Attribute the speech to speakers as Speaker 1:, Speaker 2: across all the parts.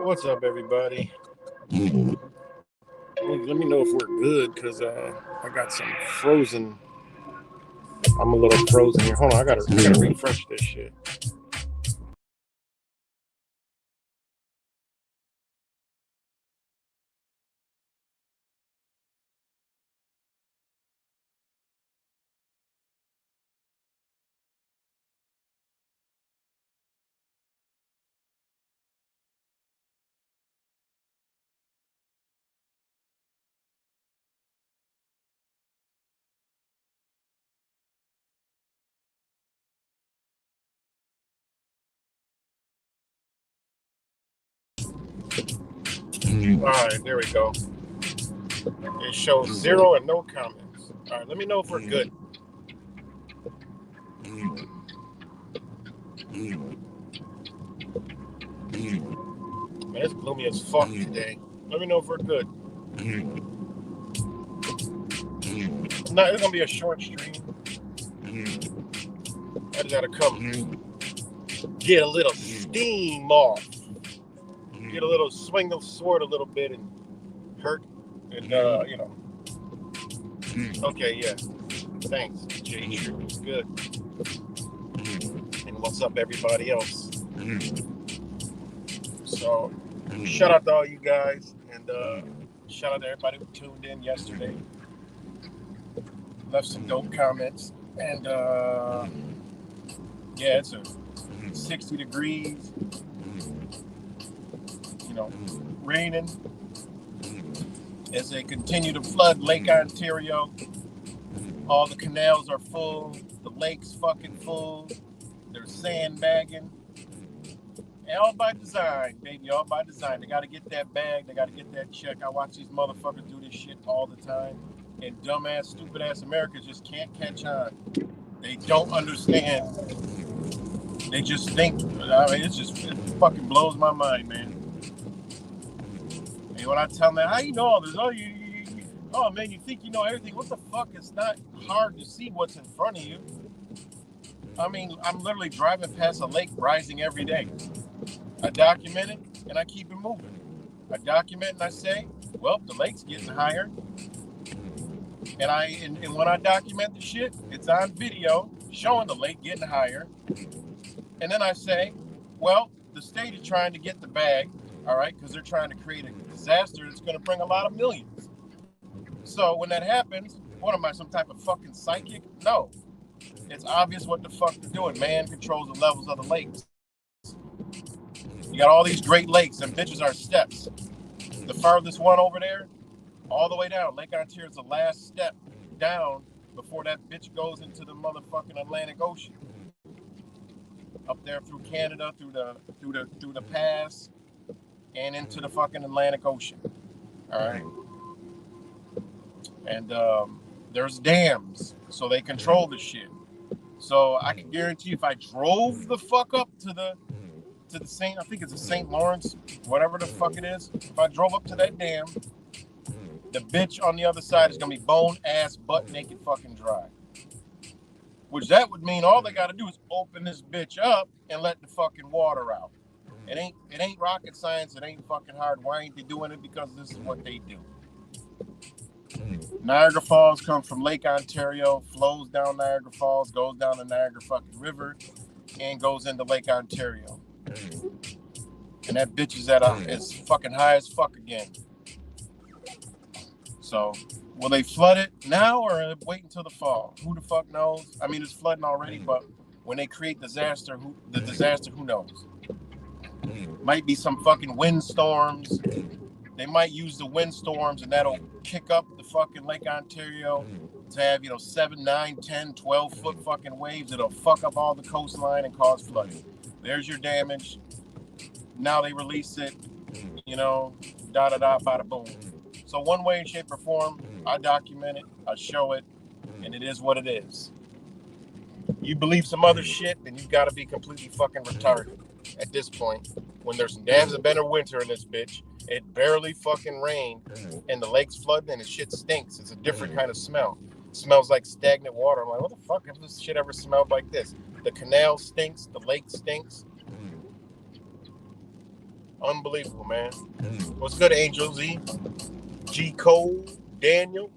Speaker 1: What's up, everybody? Let me know if we're good, because I got some frozen. I'm a little frozen here. Hold on, I gotta refresh this shit. All right, there we go. It shows 0 and no comments. All right, let me know if we're good. Man, it's gloomy as fuck today. Let me know if we're good. No, it's gonna be a short stream. I just gotta come get a little steam off. Get a little, swing the sword a little bit and hurt, and Okay, yeah. Thanks, Jay. Good. And what's up, everybody else? So, shout out to all you guys, and shout out to everybody who tuned in yesterday. Left some dope comments, and yeah, it's a 60 degrees. Raining as they continue to flood Lake Ontario. All the canals are full. The lake's fucking full. They're sandbagging. And all by design, baby. All by design. They got to get that bag. They got to get that check. I watch these motherfuckers do this shit all the time. And dumbass, stupid-ass Americans just can't catch on. They don't understand. They just think. I mean, it fucking blows my mind, man. And when I tell them, how you know all this? Oh, man, you think you know everything. What the fuck? It's not hard to see what's in front of you. I mean, I'm literally driving past a lake rising every day. I document it, and I keep it moving. I document and I say, well, the lake's getting higher. And when I document the shit, it's on video showing the lake getting higher. And then I say, well, the state is trying to get the bag, all right, because they're trying to create a disaster that's going to bring a lot of millions. So when that happens, what am I, some type of fucking psychic? No. It's obvious what the fuck they're doing. Man controls the levels of the lakes. You got all these great lakes, and bitches are steps. The farthest one over there, all the way down. Lake Ontario is the last step down before that bitch goes into the motherfucking Atlantic Ocean. Up there through Canada, through the pass, and into the fucking Atlantic Ocean. All right. And there's dams, so they control the shit. So I can guarantee if I drove the fuck up to the St. I think it's the St. Lawrence, whatever the fuck it is. If I drove up to that dam, the bitch on the other side is gonna be bone ass butt naked fucking dry. Which that would mean all they gotta do is open this bitch up and let the fucking water out. It ain't rocket science. It ain't fucking hard. Why ain't they doing it? Because this is what they do. Niagara Falls comes from Lake Ontario, flows down Niagara Falls, goes down the Niagara fucking River, and goes into Lake Ontario. And that bitch is fucking high as fuck again. So, will they flood it now or wait until the fall? Who the fuck knows? I mean, it's flooding already, but when they create disaster, who knows? Might be some fucking windstorms. They might use the windstorms and that'll kick up the fucking Lake Ontario to have, 7, 9, 10, 12 foot fucking waves that'll fuck up all the coastline and cause flooding. There's your damage. Now they release it, bada boom. So one way, shape, or form, I document it, I show it, and it is what it is. You believe some other shit, then you've got to be completely fucking retarded at this point. When there's been a winter in this bitch, it barely fucking rained, and the lake's flooding, and the shit stinks. It's a different kind of smell. It smells like stagnant water. I'm like, what the fuck has this shit ever smelled like this? The canal stinks, the lake stinks. Unbelievable, man. What's good, Angel Z? G Cole, Daniel,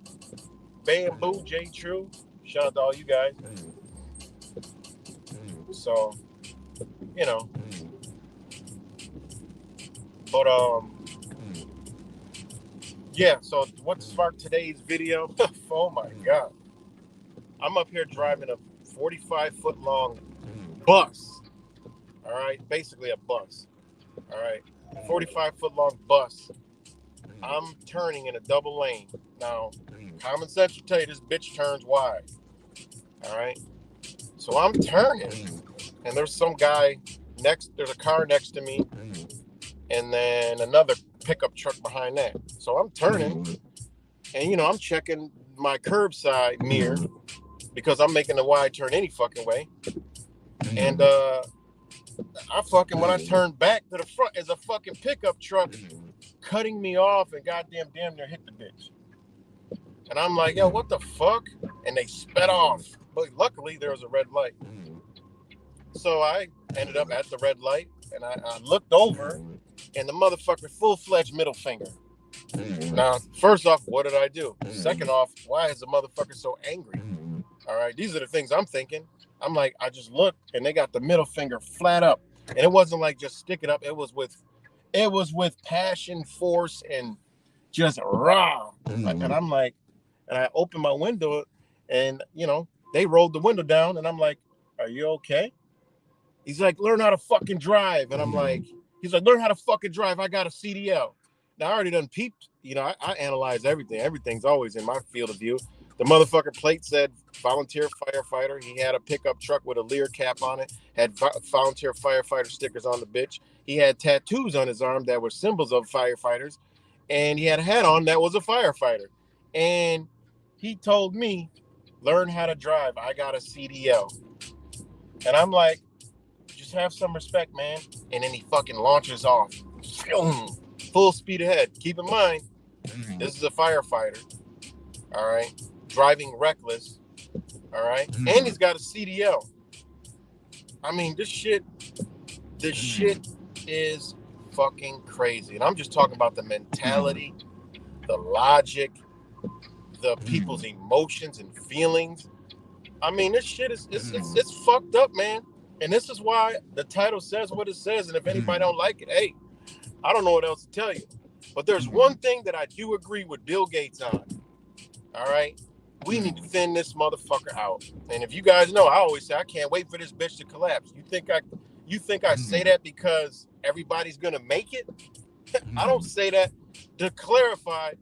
Speaker 1: Bamboo, J True. Shout out to all you guys. So, but yeah, so what sparked today's video? Oh my god. I'm up here driving a 45-foot long bus. All right, basically a bus. All right, 45-foot long bus. I'm turning in a double lane. Now, common sense will tell you this bitch turns wide. All right, so I'm turning, and there's some guy there's a car next to me, and then another pickup truck behind that. So I'm turning, and I'm checking my curbside mirror because I'm making a wide turn any fucking way. And when I turn back to the front, is a fucking pickup truck cutting me off and goddamn damn near hit the bitch. And I'm like, yo, what the fuck? And they sped off. But luckily there was a red light. So I ended up at the red light, and I looked over, and the motherfucker full-fledged middle finger. Now, first off, what did I do? Second off, why is the motherfucker so angry? All right, these are the things I'm thinking. I'm like, I just looked, and they got the middle finger flat up. And it wasn't like just stick it up. It was with passion, force, and just raw. And I'm like, and I opened my window, and, they rolled the window down, and I'm like, are you okay? He's like, learn how to fucking drive. And I'm like, he's like, learn how to fucking drive. I got a CDL. Now, I already done peeped. I analyze everything. Everything's always in my field of view. The motherfucker plate said volunteer firefighter. He had a pickup truck with a Lear cap on it, had volunteer firefighter stickers on the bitch. He had tattoos on his arm that were symbols of firefighters, and he had a hat on that was a firefighter. And he told me, learn how to drive. I got a CDL. And I'm like, just have some respect, man. And then he fucking launches off. Full speed ahead. Keep in mind, this is a firefighter. All right. Driving reckless. All right. And he's got a CDL. I mean, this shit is fucking crazy. And I'm just talking about the mentality, the logic, the people's emotions and feelings. I mean, this shit is it's fucked up, man. And this is why the title says what it says. And if anybody don't like it, hey, I don't know what else to tell you. But there's one thing that I do agree with Bill Gates on. All right. We need to thin this motherfucker out. And if you guys know, I always say I can't wait for this bitch to collapse. You think I say that because everybody's gonna make it? I don't say that. To clarify,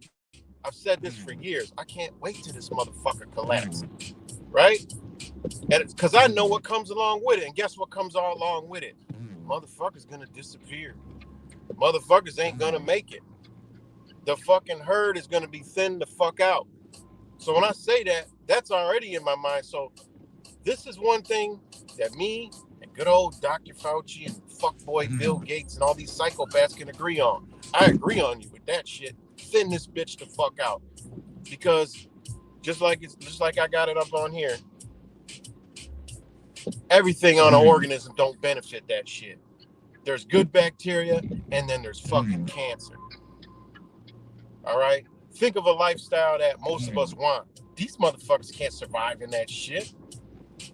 Speaker 1: I've said this for years. I can't wait till this motherfucker collapses. Right? And it's because I know what comes along with it. And guess what comes all along with it? Motherfuckers gonna disappear. Motherfuckers ain't gonna make it. The fucking herd is gonna be thinned the fuck out. So when I say that, that's already in my mind. So this is one thing that me and good old Dr. Fauci and fuckboy Bill Gates and all these psychopaths can agree on. I agree on you with that shit. Thin this bitch the fuck out. Because just like I got it up on here, everything on an organism don't benefit that shit. There's good bacteria and then there's fucking cancer. All right? Think of a lifestyle that most of us want. These motherfuckers can't survive in that shit.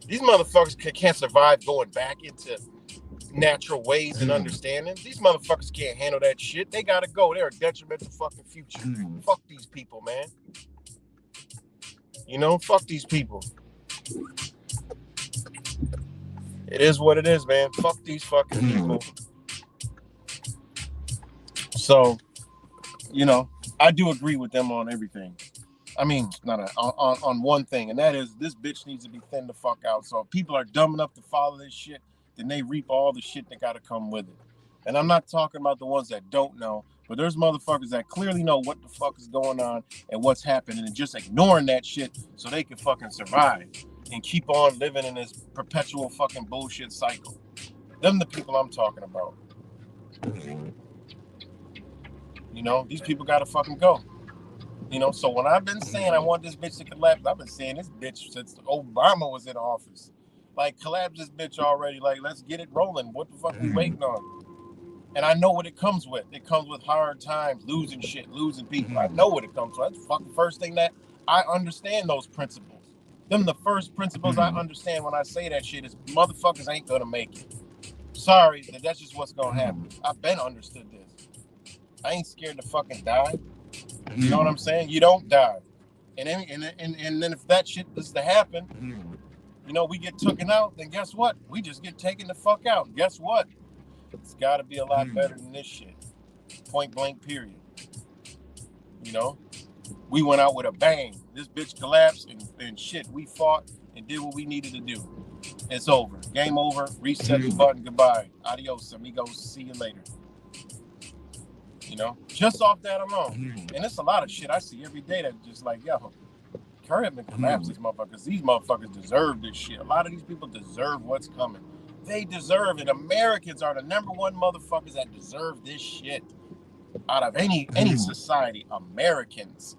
Speaker 1: These motherfuckers can't survive going back into natural ways and understanding. These motherfuckers can't handle that shit. They gotta go. They're a detriment to fucking future. Fuck these people, man. You know, fuck these people. It is what it is, man. Fuck these fucking people. So, you know, I do agree with them on everything. I mean, on one thing, and that is this bitch needs to be thinned the fuck out. So if people are dumb enough to follow this shit, then they reap all the shit that gotta come with it. And I'm not talking about the ones that don't know, but there's motherfuckers that clearly know what the fuck is going on and what's happening and just ignoring that shit so they can fucking survive and keep on living in this perpetual fucking bullshit cycle. Them the people I'm talking about. You know, these people gotta fucking go. You know, so when I've been saying I want this bitch to collapse, I've been saying this bitch since Obama was in office. Like, collapse this bitch already. Like, let's get it rolling. What the fuck we waiting on? And I know what it comes with. It comes with hard times, losing shit, losing people. I know what it comes with. That's the fucking first thing that I understand those principles. Them the first principles I understand when I say that shit is motherfuckers ain't gonna make it. Sorry, that's just what's gonna happen. I've been understood this. I ain't scared to fucking die. You know what I'm saying? You don't die. And then if that shit is to happen, you know, we get taken out, then guess what? We just get taken the fuck out. Guess what? It's got to be a lot better than this shit. Point blank, period. You know? We went out with a bang. This bitch collapsed and shit. We fought and did what we needed to do. It's over. Game over. Reset the button. Goodbye. Adios, amigos. See you later. You know? Just off that alone. And it's a lot of shit I see every day that just like, yo, hurry up and collapse these motherfuckers. These motherfuckers deserve this shit. A lot of these people deserve what's coming. They deserve it. Americans are the number one motherfuckers that deserve this shit out of any society. Americans,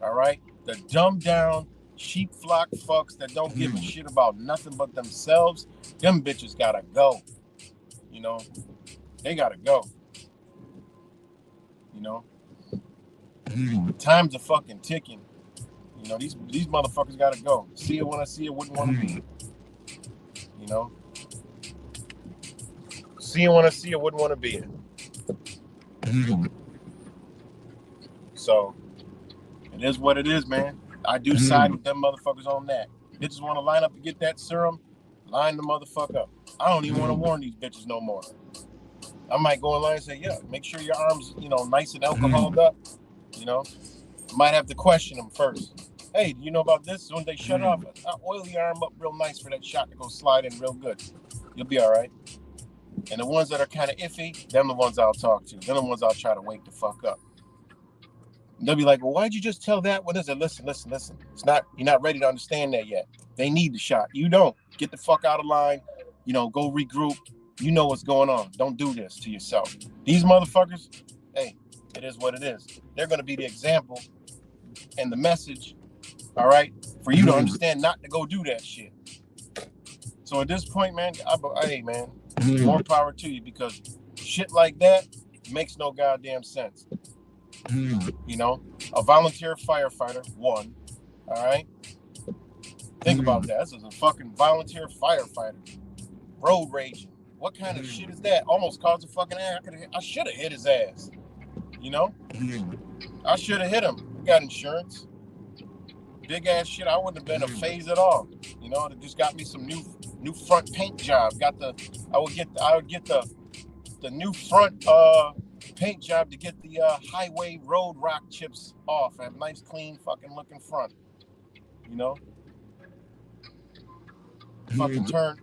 Speaker 1: all right? The dumbed down, sheep flock fucks that don't give a shit about nothing but themselves. Them bitches gotta go. You know, they gotta go. You know, time's a fucking ticking. You know, these motherfuckers gotta go. See it when I see it, wouldn't want to be it. You know? See it when I see it, wouldn't want to be it. So, it is what it is, man. I do side with them motherfuckers on that. Bitches want to line up to get that serum, line the motherfucker up. I don't even want to warn these bitches no more. I might go in line and say, yeah, make sure your arms, you know, nice and alcoholed up. You know? Might have to question them first. hey, you know about this? When they shut off, oil your arm up real nice for that shot to go slide in real good. You'll be all right. And the ones that are kind of iffy, them the ones I'll talk to. Them the ones I'll try to wake the fuck up. And they'll be like, well, why'd you just tell that? What is it? Listen. It's not, you're not ready to understand that yet. They need the shot. You don't. Get the fuck out of line. Go regroup. You know what's going on. Don't do this to yourself. These motherfuckers, hey, it is what it is. They're going to be the example and the message, all right, for you to understand not to go do that shit. So at this point, man, hey, man, more power to you, because shit like that makes no goddamn sense. A volunteer firefighter, one, all right? Think about that. This is a fucking volunteer firefighter. Road raging. What kind of shit is that? Almost caused a fucking accident. I should have hit his ass. I should have hit him. We got insurance. Big ass shit. I wouldn't have been a phase at all. It just got me some new front paint job. I would get the new front paint job to get the highway road rock chips off. I have nice, clean, fucking looking front. Fucking turn.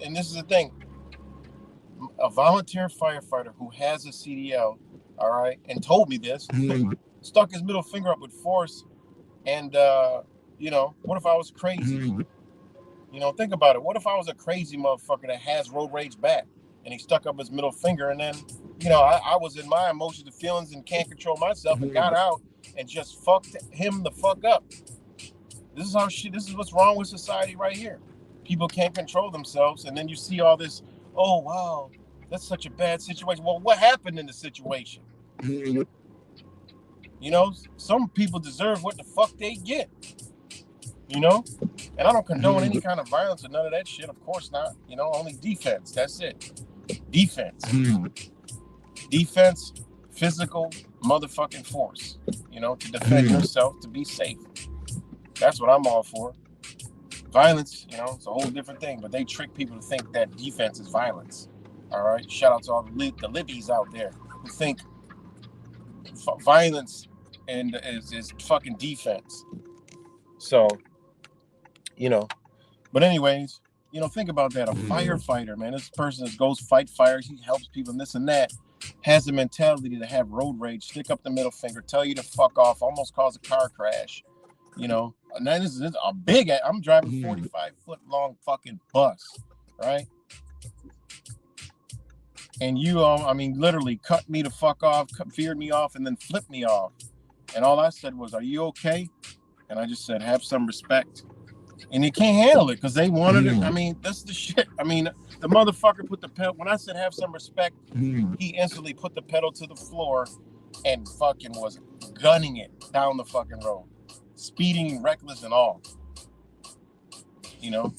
Speaker 1: And this is the thing. A volunteer firefighter who has a CDL, all right, and told me this, stuck his middle finger up with force, and what if I was crazy? Think about it. What if I was a crazy motherfucker that has road rage back, and he stuck up his middle finger, and then I was in my emotions and feelings and can't control myself, and got out and just fucked him the fuck up. This is what's wrong with society right here. People can't control themselves, and then you see all this, oh wow, that's such a bad situation. Well, what happened in the situation? Some people deserve what the fuck they get. And I don't condone any kind of violence or none of that shit. Of course not. Only defense. That's it. Defense. Defense, physical motherfucking force. To defend yourself, to be safe. That's what I'm all for. Violence, it's a whole different thing, but they trick people to think that defense is violence. All right? Shout out to all the libbies out there who think violence and is fucking defense. So, but anyways, think about that. A firefighter, man, this person goes fight fires, he helps people and this and that, has the mentality to have road rage, stick up the middle finger, tell you to fuck off, almost cause a car crash. And then this is a big, I'm driving 45-foot long fucking bus, right? And you, literally cut me the fuck off, veered me off, and then flipped me off. And all I said was, are you okay? And I just said, have some respect. And they can't handle it because they wanted it. That's the shit. The motherfucker put the pedal, when I said have some respect, he instantly put the pedal to the floor and fucking was gunning it down the fucking road. Speeding, reckless, and all. It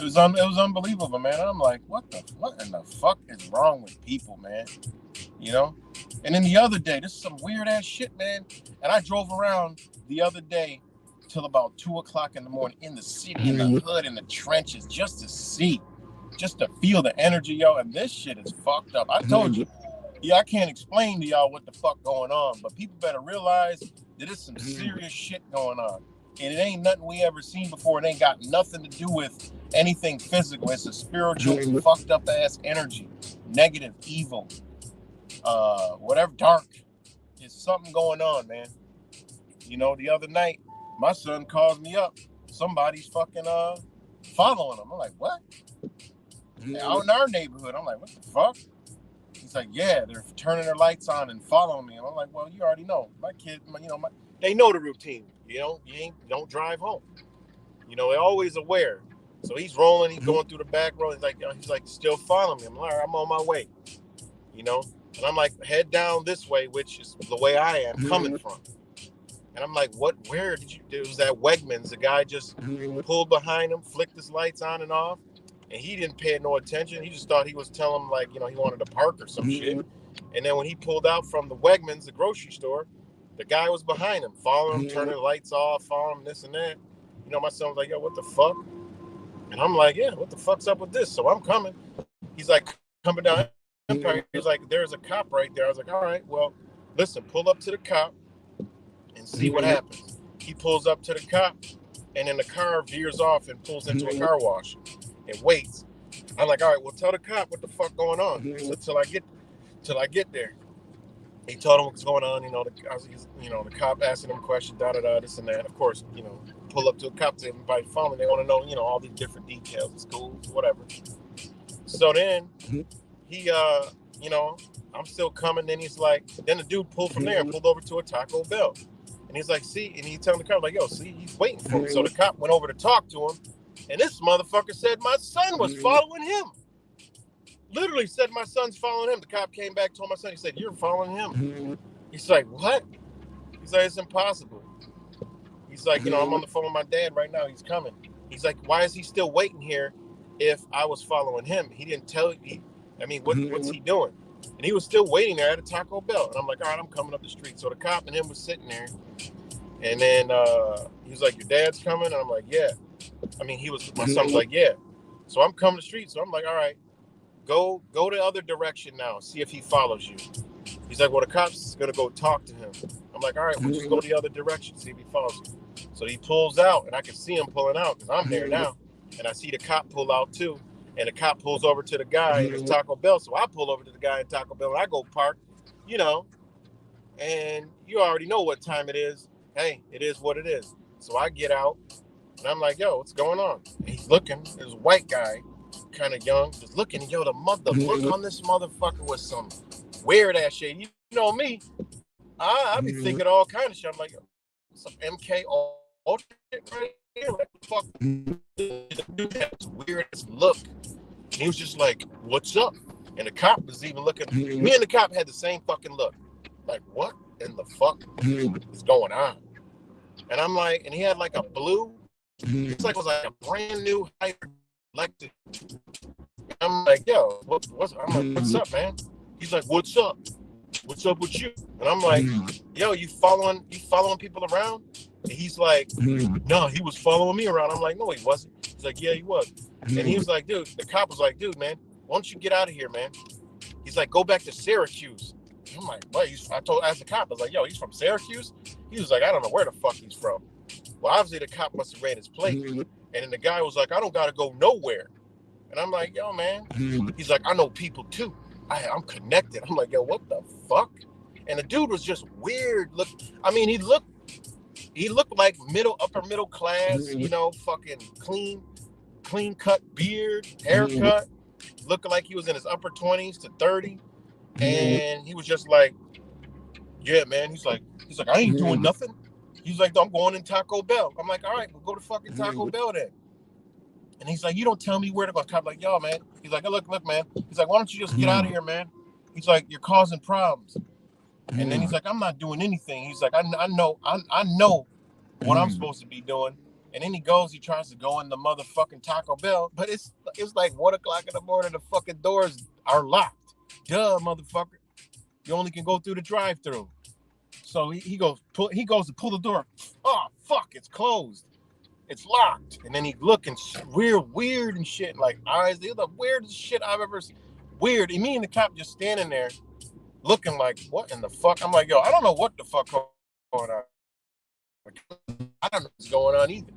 Speaker 1: was unbelievable, man. I'm like, what in the fuck is wrong with people, man? And then the other day, this is some weird ass shit, man. And I drove around the other day till about 2:00 in the morning in the city, in the hood, in the trenches, just to feel the energy, yo. And this shit is fucked up. I told you, I can't explain to y'all what the fuck going on, but people better realize that there's some serious shit going on. And it ain't nothing we ever seen before. It ain't got nothing to do with anything physical. It's a spiritual, fucked up ass energy, negative, evil, whatever, dark. There's something going on, man. The other night, my son calls me up. Somebody's fucking following him. I'm like, what? Out in our neighborhood. I'm like, what the fuck? He's like, yeah, they're turning their lights on and following me. And I'm like, well, you already know. My kid, they know the routine. Don't drive home. They're always aware. So he's rolling, he's going through the back road. He's like, still following me. I'm like, all right, I'm on my way. And I'm like, head down this way, which is the way I am coming from. And I'm like, where did you, it was at Wegmans. The guy just pulled behind him, flicked his lights on and off. And he didn't pay no attention. He just thought he was telling him, like, he wanted to park or some shit. And then when he pulled out from the Wegmans, the grocery store, the guy was behind him, following him, turning the lights off, following him, this and that. My son was like, yo, what the fuck? And I'm like, yeah, what the fuck's up with this? So I'm coming. He's like, coming down. He's like, there's a cop right there. I was like, all right, well, listen, pull up to the cop and see what happens. he pulls up to the cop, and then the car veers off and pulls into a car wash and waits. I'm like, all right, well, tell the cop what the fuck going on. So till I get there. He told him what's going on. The cop asking him questions, this and that. Of course, pull up to a cop to by phone. They want to know, all these different details. It's cool, whatever. So then he, I'm still coming. Then he's like, then the dude pulled from there and pulled over to a Taco Bell. And he's like, see, and he's telling the cop, like, yo, see, he's waiting for me. So the cop went over to talk to him. And this motherfucker said my son was following him. Literally said my son's following him. The cop came back, told my son, he said, you're following him. He's like, what? He's like, it's impossible. He's like, I'm on the phone with my dad right now. He's coming. He's like, why is he still waiting here if I was following him? He didn't tell me. What's he doing? And he was still waiting there at a Taco Bell. And I'm like, all right, I'm coming up the street. So the cop and him was sitting there. And then he was like, your dad's coming? And I'm like, yeah. My son was like, yeah. So I'm coming to the street. So I'm like, all right, go the other direction now. See if he follows you. He's like, well, the cop's going to go talk to him. I'm like, all right, we'll just go the other direction, see if he follows you. So he pulls out, and I can see him pulling out because I'm there now. And I see the cop pull out, too. And the cop pulls over to the guy in his Taco Bell. So I pull over to the guy in Taco Bell, and I go park, And you already know what time it is. Hey, it is what it is. So I get out, and I'm like, yo, what's going on? And he's looking. There's a white guy, kind of young, just looking. Yo, the look on this motherfucker was some weird-ass shit. You know me. I be thinking all kind of shit. I'm like, yo, some MK Ultra shit right here. What the fuck? The dude had this weird-ass look. And he was just like, what's up? And the cop was even looking. Me and the cop had the same fucking look. Like, what in the fuck is going on? And I'm like, and he had like a blue. It's like it was like a brand new Lexus. I'm like, yo, what's up, man? He's like, what's up? What's up with you? And I'm like, yo, you following people around? And he's like, no, he was following me around. I'm like, no, he wasn't. He's like, yeah, he was. And he was like, dude, the cop was like, dude, man, why don't you get out of here, man? He's like, go back to Syracuse. I'm like, what? I asked the cop, I was like, yo, he's from Syracuse? He was like, I don't know where the fuck he's from. Well, obviously the cop must have ran his plate. And then the guy was like, I don't got to go nowhere. And I'm like, yo, man. He's like, I know people too. I'm connected. I'm like, yo, what the fuck? And the dude was just weird. He looked like upper middle class, fucking clean cut beard, haircut. Looking like he was in his upper 20s to 30. And he was just like, yeah, man. He's like, I ain't doing nothing. He's like, I'm going in Taco Bell. I'm like, all right, we'll go to fucking Taco Bell then. And he's like, you don't tell me where to go. I'm like, yo, man. He's like, look, man. He's like, why don't you just get out of here, man? He's like, you're causing problems. And then he's like, I'm not doing anything. He's like, I know what I'm supposed to be doing. And then he tries to go in the motherfucking Taco Bell, but it's like 1 o'clock in the morning. The fucking doors are locked. Duh, motherfucker. You only can go through the drive-thru. So he goes to pull the door. Oh fuck, it's closed. It's locked. And then he looking weird and shit, like eyes. They're the weirdest shit I've ever seen. Weird. And me and the cop just standing there looking like, what in the fuck? I'm like, yo, I don't know what the fuck going on. I don't know what's going on either.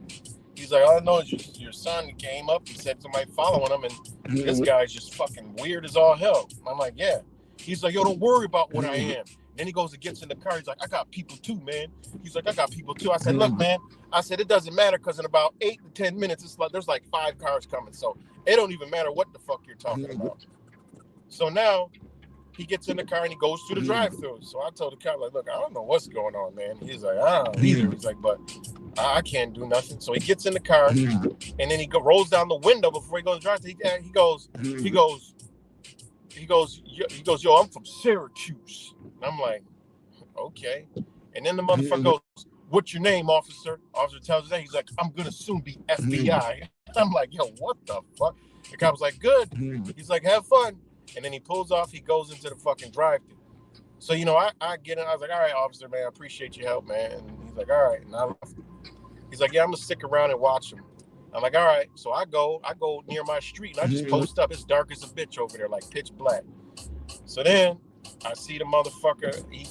Speaker 1: He's like, all I know is your son came up and said somebody following him, and this guy's just fucking weird as all hell. I'm like, yeah. He's like, yo, don't worry about what I am. Then he goes and gets in the car. He's like, I got people too, man. He's like, I got people too. I said, look, man. I said, it doesn't matter because in about 8 to 10 minutes, it's like there's like 5 cars coming. So it don't even matter what the fuck you're talking about. So now he gets in the car and he goes through the drive-thru. So I told the cop, like, look, I don't know what's going on, man. He's like, I don't know either. He's like, but I can't do nothing. So he gets in the car and then he rolls down the window before he goes to drive. He goes, yo, I'm from Syracuse. And I'm like, okay. And then the motherfucker goes, what's your name, officer? Officer tells his name. He's like, I'm going to soon be FBI. I'm like, yo, what the fuck? The cop was like, good. He's like, have fun. And then he pulls off. He goes into the fucking drive-thru. So, I get in. I was like, all right, officer, man, I appreciate your help, man. And he's like, all right. And I left. He's like, yeah, I'm going to stick around and watch him. I'm like, all right. So I go near my street and I just post up. It's dark as a bitch over there, like pitch black. So then I see the motherfucker. He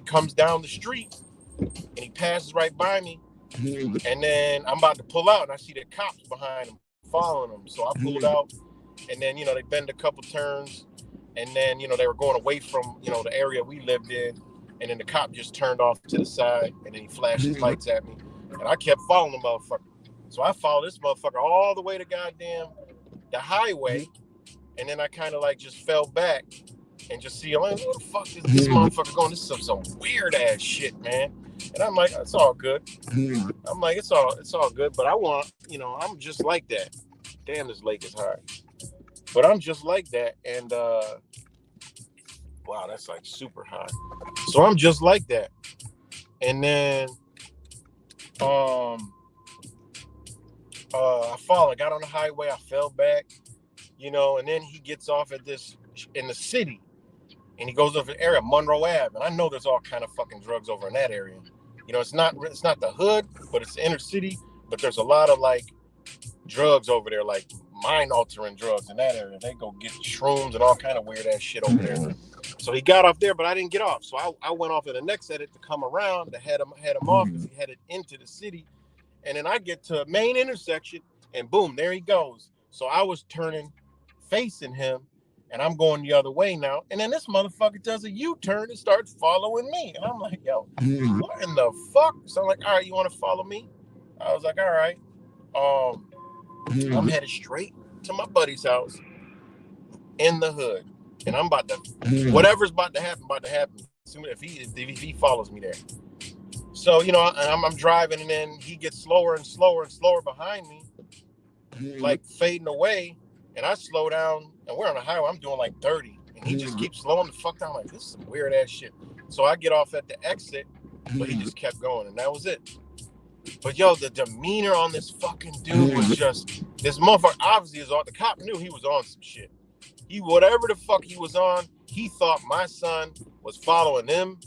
Speaker 1: comes down the street and he passes right by me. And then I'm about to pull out, and I see the cops behind him following him. So I pulled out, and then, they bend a couple turns, and then, they were going away from, the area we lived in. And then the cop just turned off to the side, and then he flashed his lights at me. And I kept following the motherfucker. So I followed this motherfucker all the way to goddamn the highway. And then I kind of like just fell back and just see, I'm like, where the fuck is this motherfucker going? This is some weird ass shit, man. And I'm like, it's all good. I'm like, it's all good. But I want, I'm just like that. Damn, this lake is high. But I'm just like that. And wow, that's like super high. So I'm just like that. And then I got on the highway, I fell back, and then he gets off at this in the city, and he goes over the area, Monroe Ave, and I know there's all kind of fucking drugs over in that area. It's not the hood, but it's the inner city, but there's a lot of like drugs over there, like mind altering drugs in that area. They go get shrooms and all kind of weird ass shit over there. So he got off there, but I didn't get off. So I went off at the next edit to come around to head him off because he headed into the city. And then I get to a main intersection, and boom, there he goes. So I was turning, facing him, and I'm going the other way now. And then this motherfucker does a U-turn and starts following me. And I'm like, yo, what in the fuck? So I'm like, all right, you want to follow me? I was like, all right. I'm headed straight to my buddy's house in the hood. And I'm about to, whatever's about to happen. If he follows me there. So, I'm driving, and then he gets slower and slower and slower behind me, like fading away. And I slow down, and we're on the highway. I'm doing like 30, and he just keeps slowing the fuck down. I'm like, this is some weird ass shit. So I get off at the exit, but he just kept going, and that was it. But yo, the demeanor on this fucking dude was just, this motherfucker obviously is on. The cop knew he was on some shit. Whatever the fuck he was on, he thought my son was following him.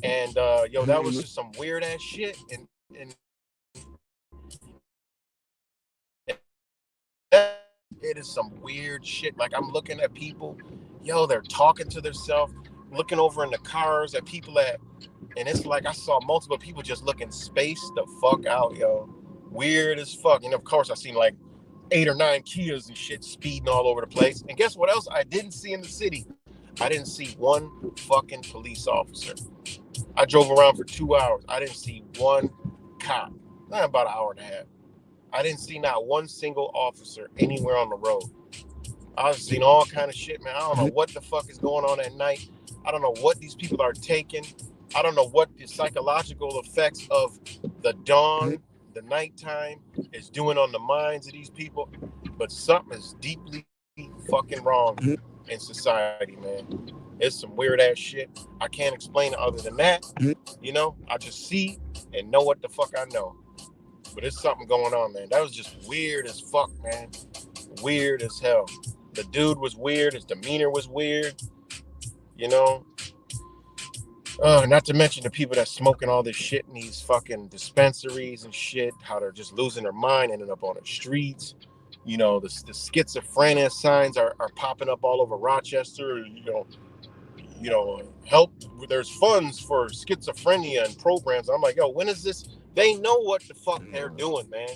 Speaker 1: And that was just some weird ass shit. And it is some weird shit. Like, I'm looking at people, they're talking to themselves, looking over in the cars at people and it's like I saw multiple people just looking spaced the fuck out, weird as fuck. And of course I seen like 8 or 9 Kias and shit speeding all over the place. And guess what else I didn't see in the city? I didn't see one fucking police officer. I drove around for 2 hours. I didn't see one cop. About an hour and a half. I didn't see not one single officer anywhere on the road. I've seen all kind of shit, man. I don't know what the fuck is going on at night. I don't know what these people are taking. I don't know what the psychological effects of the dawn, the nighttime is doing on the minds of these people. But something is deeply fucking wrong in society, man. It's some weird ass shit. I can't explain it other than that. I just see and know what the fuck I know. But it's something going on, man. That was just weird as fuck, man. Weird as hell. The dude was weird. His demeanor was weird. Not to mention the people that smoking all this shit in these fucking dispensaries and shit, how they're just losing their mind, ending up on the streets. The schizophrenia signs are popping up all over Rochester. Help. There's funds for schizophrenia and programs. I'm like, yo, when is this? They know what the fuck they're doing, man.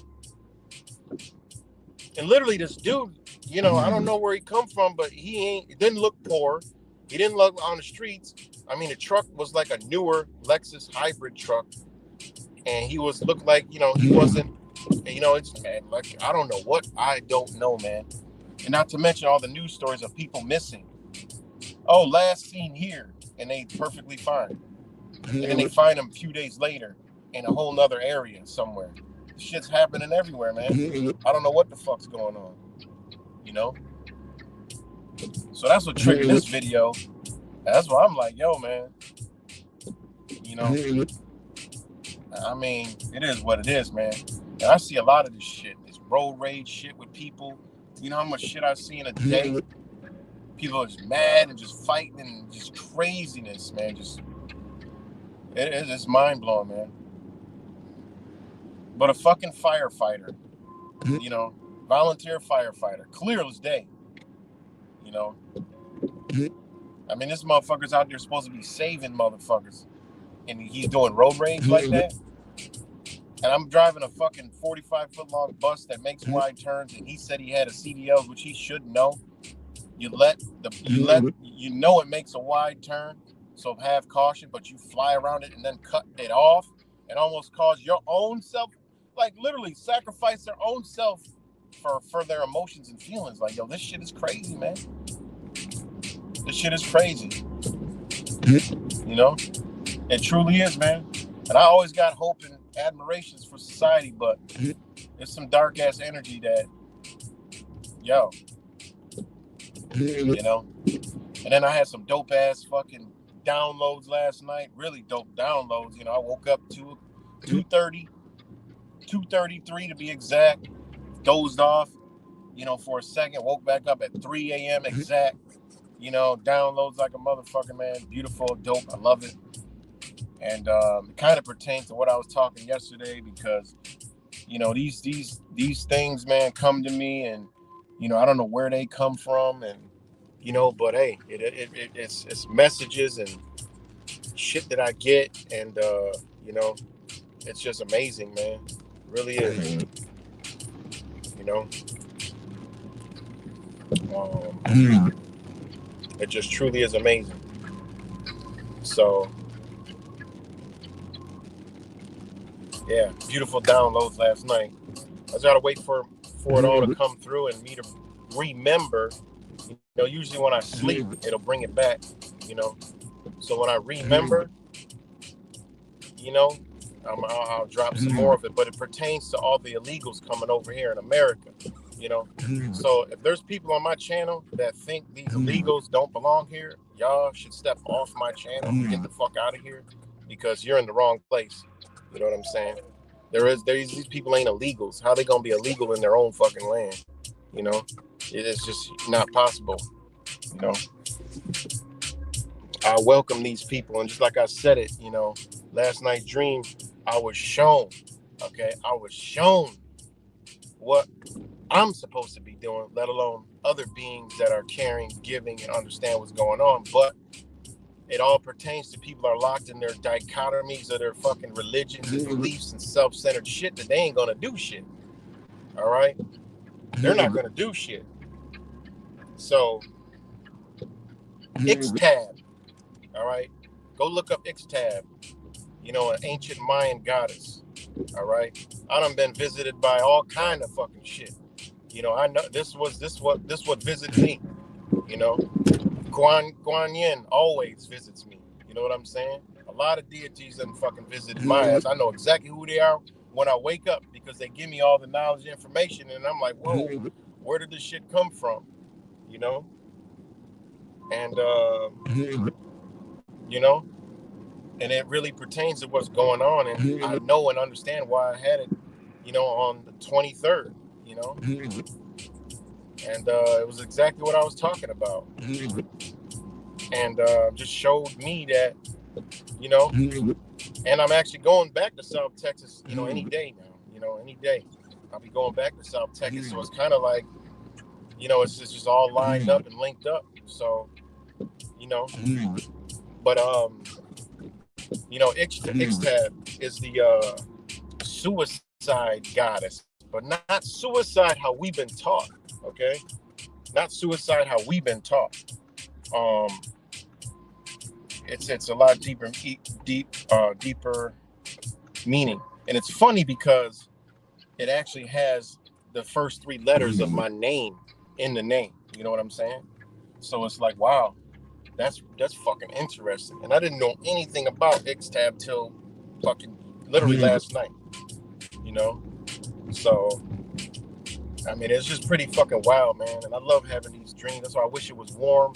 Speaker 1: And literally, this dude, I don't know where he come from, but he didn't look poor. He didn't look on the streets. I mean, the truck was like a newer Lexus hybrid truck, and he looked like, he wasn't. It's, man, like, I don't know what. I don't know, man. And not to mention all the news stories of people missing. Oh, last seen here, and they perfectly fine. And then they find them a few days later in a whole nother area somewhere. Shit's happening everywhere, man. I don't know what the fuck's going on. So that's what triggered this video. That's why I'm like, yo, man. I mean, it is what it is, man. And I see a lot of this shit, this road rage shit with people. You know how much shit I see in a day? People are just mad and just fighting and just craziness, man. It's mind blowing, man. But a fucking firefighter, volunteer firefighter, clear as day. I mean, this motherfucker's out there supposed to be saving motherfuckers. and he's doing road rage like that, and I'm driving a fucking 45-foot long bus that makes wide turns, and he said he had a CDL, which he should know. You know it makes a wide turn, so have caution, but you fly around it and then cut it off and almost cause your own self, like literally sacrifice their own self for their emotions and feelings. Like, yo, this shit is crazy, man. This shit is crazy. You know? It truly is, man. And I always got hope and admirations for society, but it's some dark ass energy that, yo, you know. And then I had some dope ass fucking downloads last night, really dope downloads. You know, I woke up to 2:33 to be exact, dozed off, you know, for a second, woke back up at 3 a.m. exact, you know, downloads like a motherfucker, man. Beautiful, dope, I love it. And it kind of pertains to what I was talking yesterday, because, you know, these things, man, come to me, and, you know, I don't know where they come from, and, you know, but hey, it's messages and shit that I get, and you know, it's just amazing, man. It really is. You know, it just truly is amazing. So yeah, beautiful downloads last night. I just gotta wait for it all to come through and me to remember. You know, usually when I sleep, it'll bring it back, you know. So when I remember, you know, I'll drop some more of it. But it pertains to all the illegals coming over here in America, you know. So if there's people on my channel that think these illegals don't belong here, y'all should step off my channel and get the fuck out of here, because you're in the wrong place. You know what I'm saying? These people ain't illegals. How they gonna be illegal in their own fucking land? You know, it's just not possible. You know, I welcome these people, and just like I said it, you know, last night's dream, I was shown. Okay, I was shown what I'm supposed to be doing, let alone other beings that are caring, giving, and understand what's going on. But it all pertains to people are locked in their dichotomies of their fucking religions and beliefs and self-centered shit that they ain't gonna do shit. All right? They're not gonna do shit. So, Ixtab, all right? Go look up Ixtab. You know, an ancient Mayan goddess. All right? I done been visited by all kind of fucking shit. You know, I know this what visited me. You know, Guan Yin always visits me. You know what I'm saying? A lot of deities that fucking visited my ass. I know exactly who they are when I wake up, because they give me all the knowledge and information, and I'm like, whoa, where did this shit come from? You know? And you know, and it really pertains to what's going on, and I know and understand why I had it, you know, on the 23rd, you know? And it was exactly what I was talking about. And just showed me that, you know, and I'm actually going back to South Texas, you know, any day now, you know, any day. I'll be going back to South Texas. So it's kind of like, you know, it's just all lined up and linked up. So, you know, but, you know, Ixtab is the suicide goddess, but not suicide how we've been taught, okay? Not suicide how we've been taught. It's a lot deeper meaning, and it's funny because it actually has the first three letters of my name in the name. You know what I'm saying? So it's like, wow, that's fucking interesting. And I didn't know anything about Ixtab till fucking literally last night. You know, so I mean, it's just pretty fucking wild, man. And I love having these dreams. That's why I wish it was warm.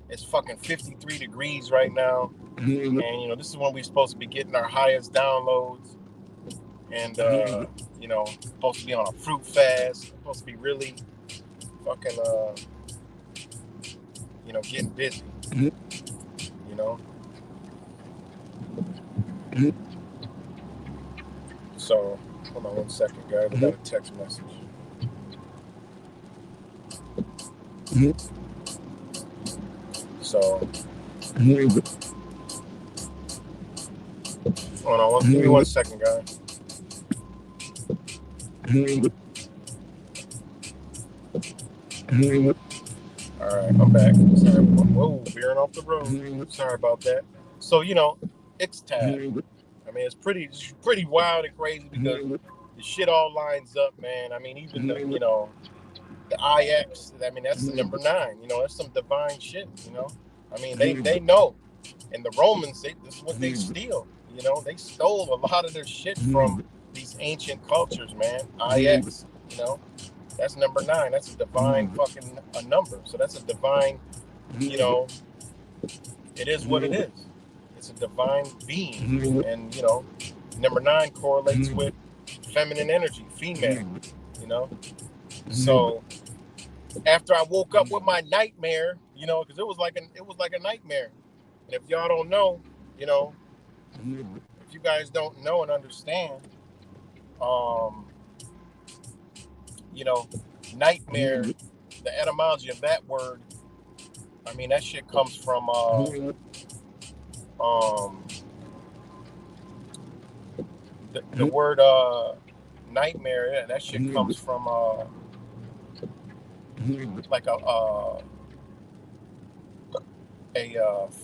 Speaker 1: It's fucking 53 degrees right now. And, you know, this is when we're supposed to be getting our highest downloads. And, you know, supposed to be on a fruit fast. Supposed to be really fucking, you know, getting busy. You know? So, hold on 1 second, guys. I got a text message. So, Hold on, give me 1 second, guys. All right, I'm back. Sorry. Whoa, veering off the road. Sorry about that. So, you know, it's Tab. I mean, it's pretty wild and crazy because the shit all lines up, man. I mean, even the, you know, the IX, I mean, that's the number 9. You know, that's some divine shit, you know. I mean, they know. And the Romans, this is what they steal. You know, they stole a lot of their shit from these ancient cultures, man. IX, you know. That's number 9. That's a divine fucking a number. So that's a divine, you know, it is what it is. It's a divine being. And, you know, number 9 correlates with feminine energy, female, you know. So after I woke up with my nightmare, you know, because it was like a nightmare. And if y'all don't know, you know, if you guys don't know and understand, you know, nightmare, the etymology of that word, I mean, that shit comes from the word nightmare. Yeah, that shit comes from like a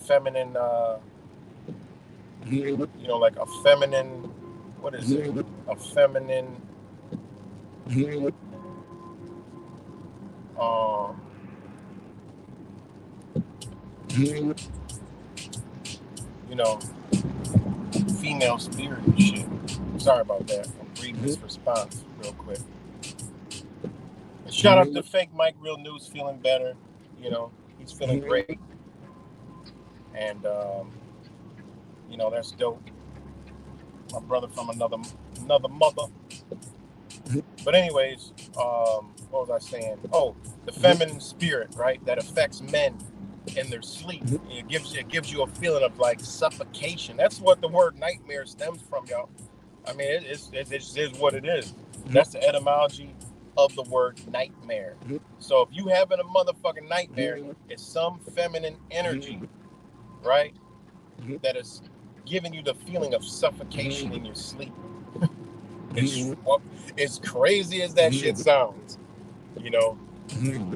Speaker 1: feminine, you know, like a feminine, what is it? A feminine, you know, female spirit and shit. Sorry about that. I'm reading this response real quick. And shout out to Fake Mike Real News, feeling better. You know, he's feeling great. And, you know, that's dope. My brother from another mother. But anyways, what was I saying? Oh, the feminine spirit, right? That affects men in their sleep. It gives you a feeling of like suffocation. That's what the word nightmare stems from, y'all. I mean, it is what it is. That's the etymology of the word nightmare. So if you having a motherfucking nightmare, it's some feminine energy, right? That is giving you the feeling of suffocation in your sleep. As crazy as that shit sounds, you know,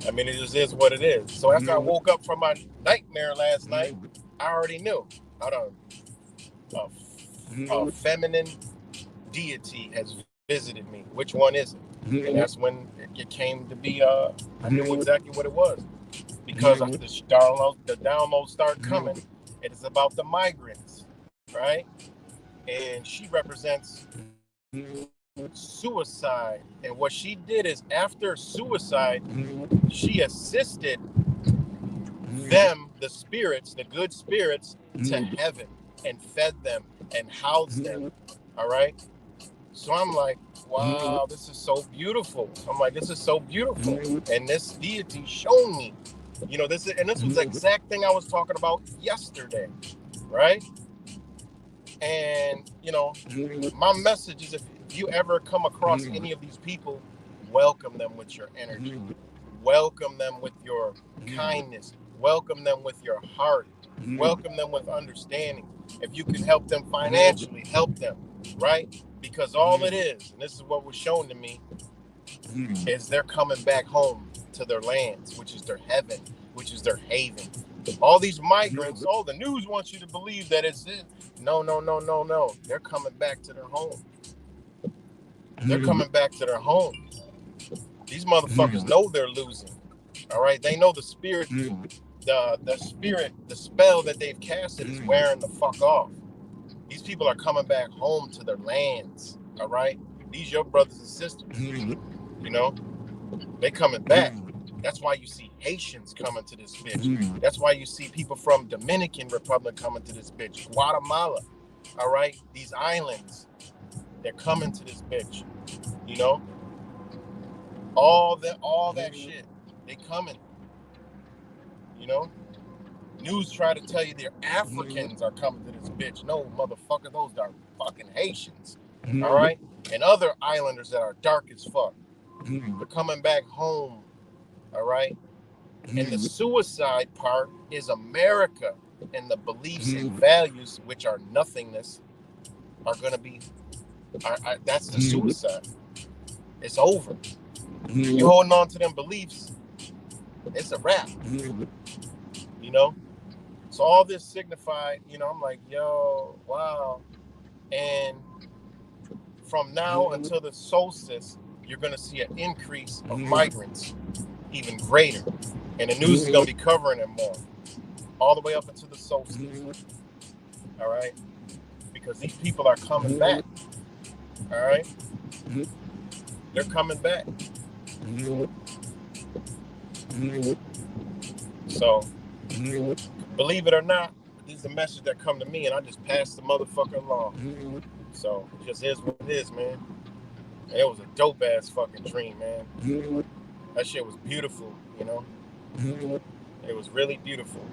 Speaker 1: I mean, it just is what it is. So after I woke up from my nightmare last night, I already knew. A feminine deity has visited me. Which one is it? And that's when it came to be. I knew exactly what it was because the downloads start coming. It is about the migrants, right? And she represents suicide. And what she did is after suicide, she assisted them, the spirits, the good spirits, to heaven and fed them and housed them. All right. So I'm like, wow, this is so beautiful. I'm like, this is so beautiful. And this deity showed me, you know, this was the exact thing I was talking about yesterday, right? And, you know, my message is if you ever come across any of these people, welcome them with your energy. Welcome them with your kindness. Welcome them with your heart. Welcome them with understanding. If you can help them financially, help them, right? Because all it is, and this is what was shown to me, is they're coming back home to their lands, which is their heaven, which is their haven. All these migrants, all the news wants you to believe that it's it. No. They're coming back to their home. They're coming back to their home. These motherfuckers know they're losing. All right, they know the spirit, the spell that they've casted is wearing the fuck off. These people are coming back home to their lands. All right, these your brothers and sisters. You know, they coming back. That's why you see Haitians coming to this bitch. That's why you see people from Dominican Republic coming to this bitch. Guatemala. All right, these islands, they're coming to this bitch. You know, all that shit, they coming. You know, news try to tell you their Africans are coming to this bitch. No, motherfucker, those are fucking Haitians. All right, and other islanders that are dark as fuck. They're coming back home. All right, and the suicide part is America and the beliefs and values, which are nothingness, are gonna be. That's the suicide. It's over. You're holding on to them beliefs. It's a wrap. You know. So all this signified. You know, I'm like, yo, wow. And from now until the solstice, you're gonna see an increase of migrants, even greater, and the news is gonna be covering it more, all the way up until the solstice. All right, because these people are coming back. All right, they're coming back. So, believe it or not, this is a message that come to me, and I just pass the motherfucker along. So it just is what it is, man. And it was a dope ass fucking dream, man. That shit was beautiful, you know. It was really beautiful,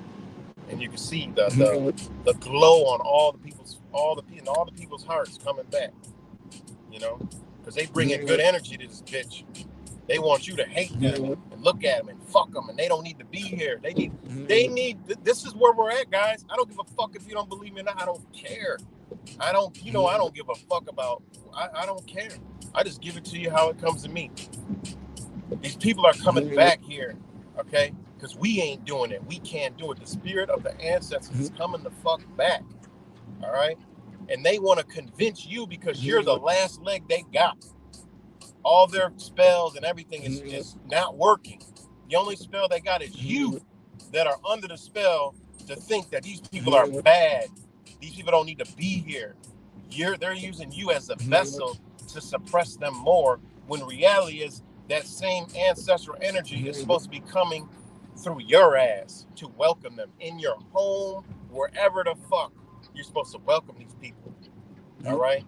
Speaker 1: and you can see the glow on all the people's hearts coming back, you know, because they bring in good energy to this bitch. They want you to hate them and look at them and fuck them, and they don't need to be here. They need. This is where we're at, guys. I don't give a fuck if you don't believe me or not. I don't care. I don't give a fuck about. I don't care. I just give it to you how it comes to me. These people are coming back here, okay? Because we ain't doing it. We can't do it. The spirit of the ancestors is coming the fuck back, all right? And they want to convince you because you're the last leg they got. All their spells and everything is just not working. The only spell they got is you that are under the spell to think that these people are bad. These people don't need to be here. They're using you as a vessel to suppress them more, when reality is that same ancestral energy is supposed to be coming through your ass to welcome them in your home, wherever the fuck you're supposed to welcome these people. All right?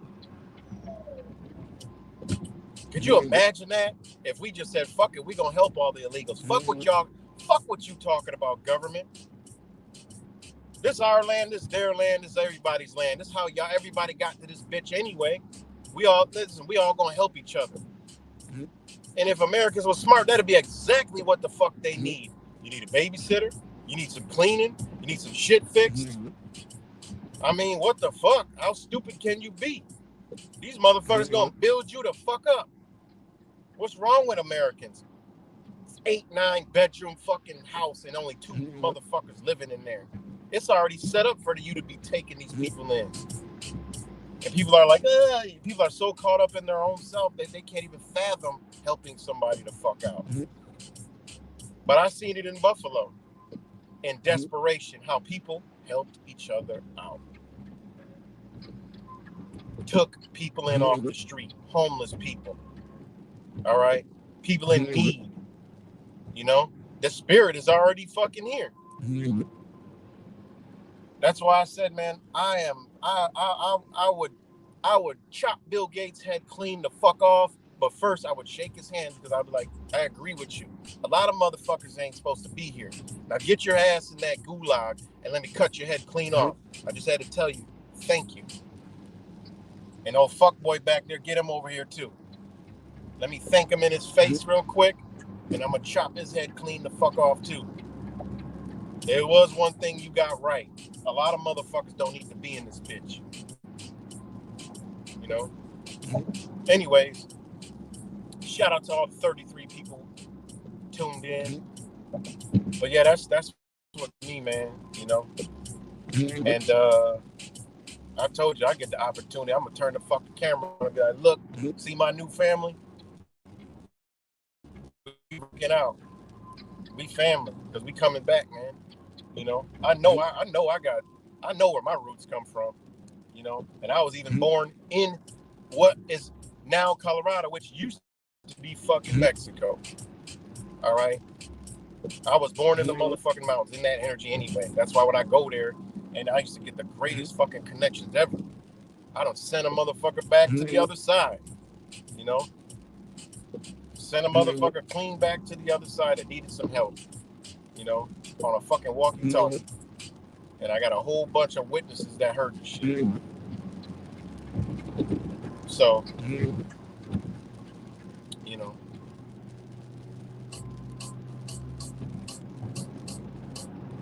Speaker 1: Could you imagine that? If we just said, fuck it, we gonna help all the illegals. Fuck what you talking about, government. This our land, this their land, this everybody's land. This how everybody got to this bitch anyway. We all gonna help each other. And if Americans were smart, that'd be exactly what the fuck they need. You need a babysitter, you need some cleaning, you need some shit fixed. I mean, what the fuck? How stupid can you be? These motherfuckers gonna build you the fuck up. What's wrong with Americans? 8-9 bedroom fucking house and only 2 motherfuckers living in there. It's already set up for you to be taking these people in. And people are like, people are so caught up in their own self that they can't even fathom helping somebody the fuck out. But I seen it in Buffalo, in desperation, how people helped each other out. Took people in off the street, homeless people. All right? People in need. You know? The spirit is already fucking here. That's why I said, man, I would chop Bill Gates' head clean the fuck off, but first I would shake his hand because I'd be like, I agree with you. A lot of motherfuckers ain't supposed to be here. Now get your ass in that gulag and let me cut your head clean off. I just had to tell you, thank you. And old fuckboy back there, get him over here too. Let me thank him in his face real quick, and I'm gonna chop his head clean the fuck off too. There was one thing you got right. A lot of motherfuckers don't need to be in this bitch. You know? Anyways, shout out to all 33 people tuned in. But yeah, that's what me, man, you know? And I told you, I get the opportunity. I'm gonna turn the fucking camera on and be like, look, see my new family? We working out. We family, because we coming back, man. You know, I know where my roots come from, you know, and I was even born in what is now Colorado, which used to be fucking Mexico. All right. I was born in the motherfucking mountains, in that energy anyway. That's why when I go there, and I used to get the greatest fucking connections ever. I don't send a motherfucker back to the other side, you know. Send a motherfucker clean back to the other side that needed some help, you know, on a fucking walkie-talkie. And I got a whole bunch of witnesses that heard the shit. So, you know.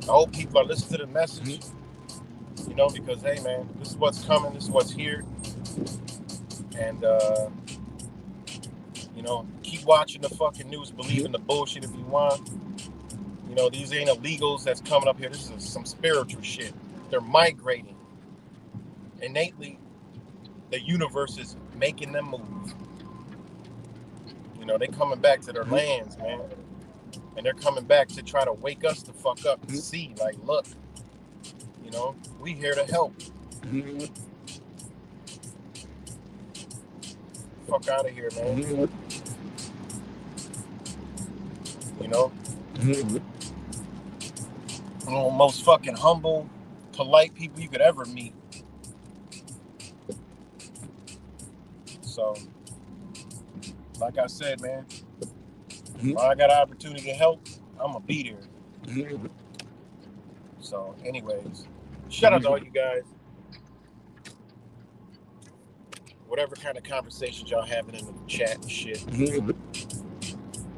Speaker 1: I hope people are listening to the message, you know, because, hey, man, this is what's coming. This is what's here. And you know, keep watching the fucking news, believe in the bullshit if you want. You know, these ain't illegals that's coming up here. This is some spiritual shit. They're migrating. Innately, the universe is making them move. You know, they coming back to their lands, man. And they're coming back to try to wake us the fuck up and see, like, look, you know, we here to help. Fuck out of here, man. You know? Most fucking humble, polite people you could ever meet. So, like I said, man, if I got an opportunity to help, I'm gonna be there. So, anyways, shout out to all you guys. Whatever kind of conversations y'all having in the chat and shit.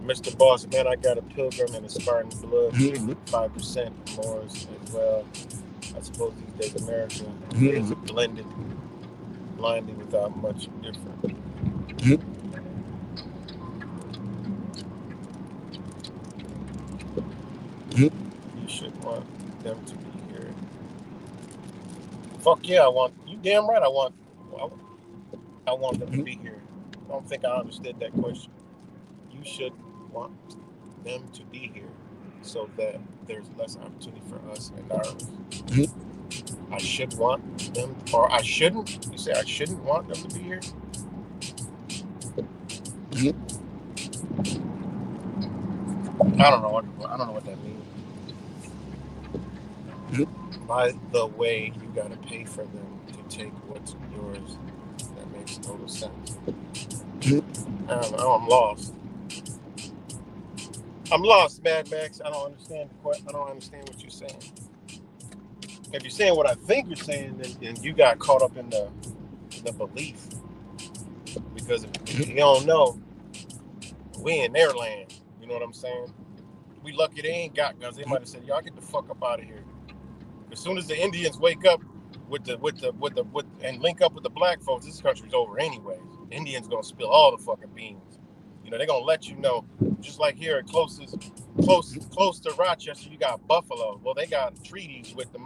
Speaker 1: Mr. Boss, man, I got a Pilgrim and a Spartan blood, 5% more as well. I suppose these days America is blended blindly without much difference. You should want them to be here. Fuck yeah, I want you. Damn right, I want them to be here. I don't think I understood that question. You should want them to be here so that there's less opportunity for us and ours. I should want them, or I shouldn't. You say I shouldn't want them to be here? I don't know. I don't know what that means. By the way, you gotta pay for them to take what's yours. That makes total sense. I don't know. I'm lost. I'm lost, Mad Max. I don't understand what you're saying. If you're saying what I think you're saying, then you got caught up in the belief. Because if you don't know, we in their land. You know what I'm saying? We lucky they ain't got guns. They might have said, "Y'all get the fuck up out of here." As soon as the Indians wake up and link up with the black folks, this country's over anyways. The Indians gonna spill all the fucking beans. You know, they're gonna let you know. Just like here at close to Rochester, you got Buffalo. Well, they got treaties with the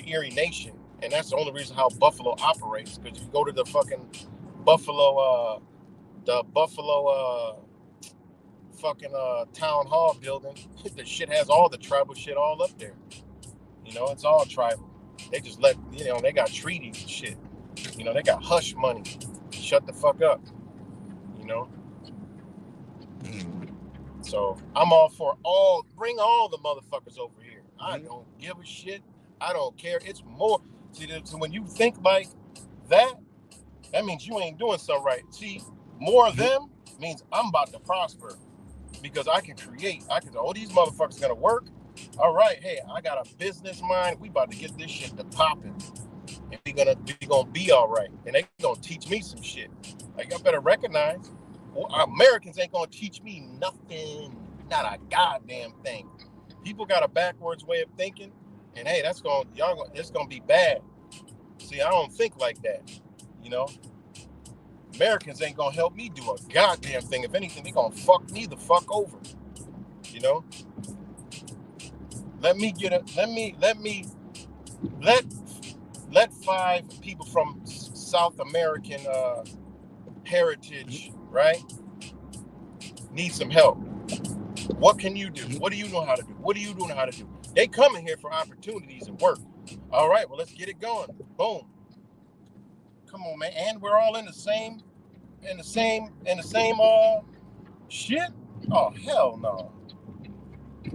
Speaker 1: Erie Nation, and that's the only reason how Buffalo operates. Because you go to the fucking Buffalo town hall building, the shit has all the tribal shit all up there. You know, it's all tribal. They just they got treaties and shit. You know, they got hush money. Shut the fuck up. You know? So I'm all for bring all the motherfuckers over here. I don't give a shit. I don't care. It's more. See, so when you think like that means you ain't doing something right. See, more of them means I'm about to prosper because I can create. These motherfuckers gonna work. All right, hey, I got a business mind. We about to get this shit to popping. And we gonna be all right. And they gonna teach me some shit. Like, y'all better recognize, Americans ain't gonna teach me nothing. Not a goddamn thing. People got a backwards way of thinking, and hey, it's gonna be bad. See, I don't think like that. You know? Americans ain't gonna help me do a goddamn thing. If anything, they gonna fuck me the fuck over. You know? Let 5 people from South American heritage, right? Need some help. What can you do? What do you know how to do? What do you know how to do? They coming here for opportunities and work. All right, well, let's get it going. Boom. Come on, man. And we're all in the same shit? Oh, hell no.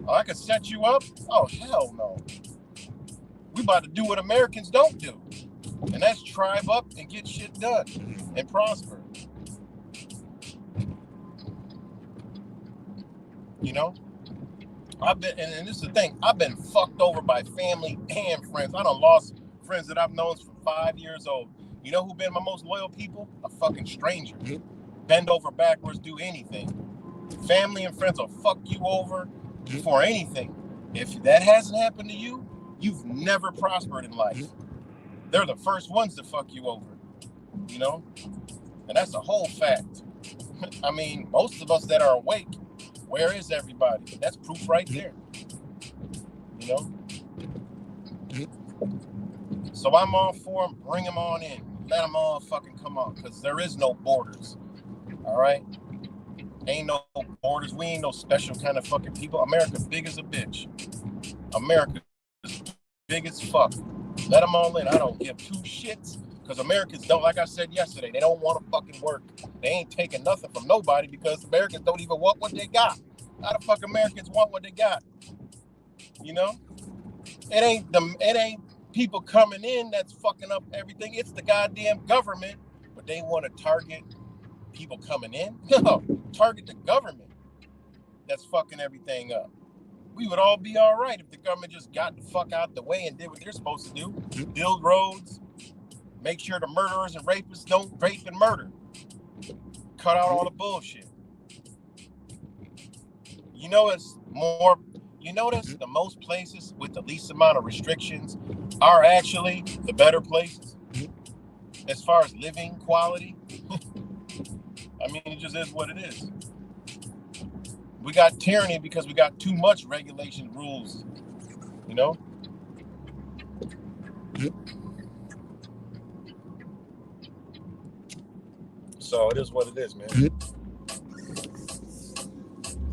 Speaker 1: Oh, I can set you up? Oh, hell no. We about to do what Americans don't do. And that's tribe up and get shit done and prosper. You know? And this is the thing, I've been fucked over by family and friends. I done lost friends that I've known from 5 years old. You know who been my most loyal people? A fucking stranger. Bend over backwards, do anything. Family and friends will fuck you over for anything. If that hasn't happened to you, you've never prospered in life. They're the first ones to fuck you over. you know? And that's a whole fact. I mean, most of us that are awake, where is everybody? That's proof right there, you know? So I'm all for them. Bring them on in. Let them all fucking come on, because there is no borders, all right? Ain't no borders. We ain't no special kind of fucking people. America's big as a bitch. America's big as fuck. Let them all in. I don't give two shits, because Americans don't, like I said yesterday, they don't want to fucking work. They ain't taking nothing from nobody, because Americans don't even want what they got. How the fuck Americans want what they got? You know? It ain't people coming in that's fucking up everything. It's the goddamn government, but they want to target people coming in. No, target the government that's fucking everything up. We would all be all right if the government just got the fuck out the way and did what they're supposed to do. Build roads, make sure the murderers and rapists don't rape and murder. Cut out all the bullshit. You know, it's more, you notice the most places with the least amount of restrictions are actually the better places as far as living quality. I mean, it just is what it is. We got tyranny because we got too much regulation rules, you know? So it is what it is, man.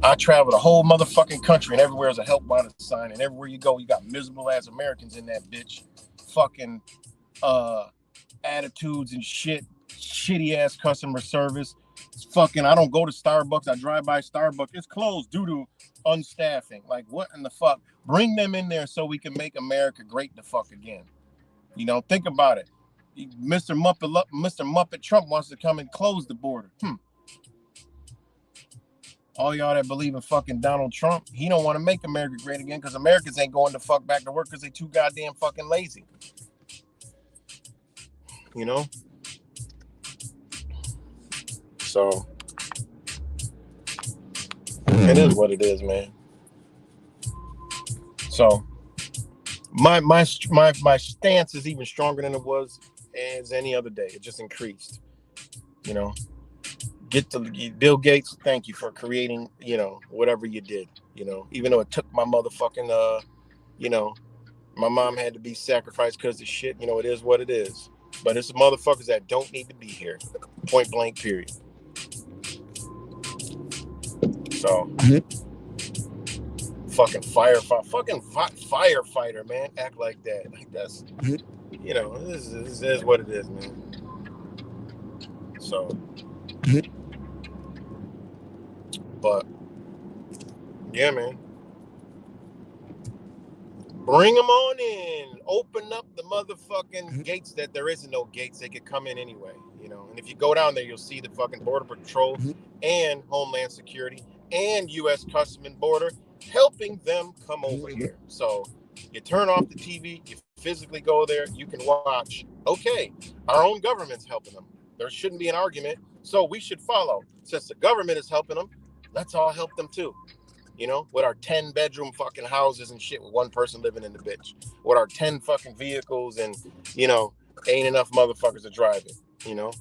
Speaker 1: I travel the whole motherfucking country, and everywhere is a help wanted sign, and everywhere you go, you got miserable ass Americans in that bitch. Fucking attitudes and shit, shitty ass customer service. It's fucking, I don't go to Starbucks. I drive by Starbucks. It's closed due to unstaffing. Like, what in the fuck? Bring them in there so we can make America great the fuck again. You know, think about it. Mr. Muppet Trump wants to come and close the border. All y'all that believe in fucking Donald Trump, he don't want to make America great again, because Americans ain't going to fuck back to work because they too goddamn fucking lazy. You know? So it is what it is, man. So my stance is even stronger than it was as any other day. It just increased. You know, Bill Gates, thank you for creating, you know, whatever you did, you know, even though it took my motherfucking you know, my mom had to be sacrificed because of shit, you know, it is what it is. But it's the motherfuckers that don't need to be here. Point blank, period. So fucking firefighter, man, act like that. Like, that's, you know, this is what it is, man. So but yeah, man, bring them on in. Open up the motherfucking gates that there isn't no gates. They could come in anyway, you know. And if you go down there, you'll see the fucking Border Patrol and Homeland Security and U.S. Customs and Border helping them come over here. So you turn off the TV, you physically go there, you can watch. Okay, our own government's helping them. There shouldn't be an argument. So we should follow. Since the government is helping them, let's all help them too. You know, with our 10-bedroom fucking houses and shit with one person living in the bitch. With our 10 fucking vehicles and, you know, ain't enough motherfuckers to drive it, you know.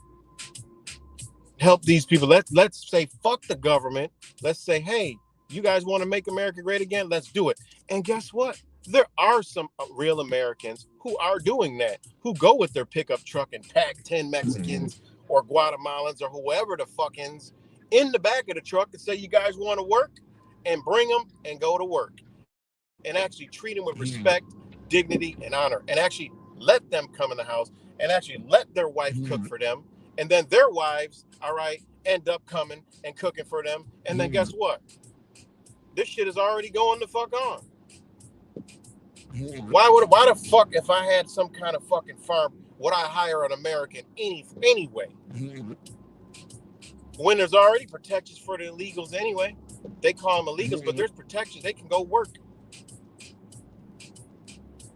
Speaker 1: Help these people. Let's say fuck the government. Let's say, hey, you guys want to make America great again? Let's do it. And guess what? There are some real Americans who are doing that, who go with their pickup truck and pack 10 Mexicans or Guatemalans or whoever the fuckings in the back of the truck and say, you guys want to work? And bring them and go to work and actually treat them with respect, dignity, and honor, and actually let them come in the house and actually let their wife cook for them. And then their wives, all right, end up coming and cooking for them. And then guess what? This shit is already going the fuck on. Why the fuck, if I had some kind of fucking farm, would I hire an American anyway? When there's already protections for the illegals anyway. They call them illegals, but there's protections. They can go work.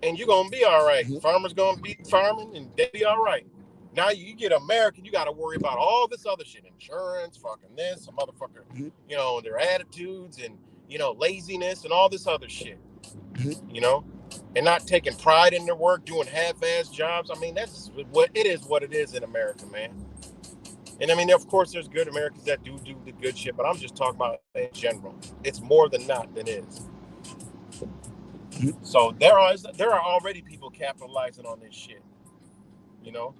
Speaker 1: And you're going to be all right. Farmers going to be farming, and they be all right. Now you get American, you got to worry about all this other shit. Insurance, fucking this, a motherfucker, you know, their attitudes and, you know, laziness and all this other shit. You know? and not taking pride in their work, doing half-ass jobs. I mean, that's what it is. What it is in America, man. And I mean, of course, there's good Americans that do the good shit, but I'm just talking about in general. It's more than not than is. So there are already people capitalizing on this shit, you know.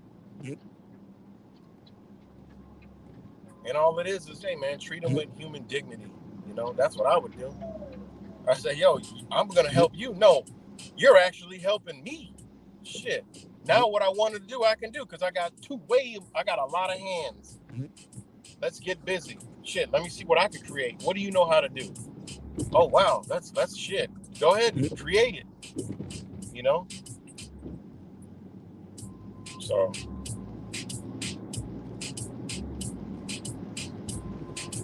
Speaker 1: And all it is, hey man, treat them with human dignity. You know, that's what I would do. I say, yo, I'm gonna help you. No, you're actually helping me. Shit. Now what I wanted to do, I can do because I got a lot of hands. Let's get busy. Shit, let me see what I could create. What do you know how to do? Oh wow, that's shit. Go ahead and create it. You know? So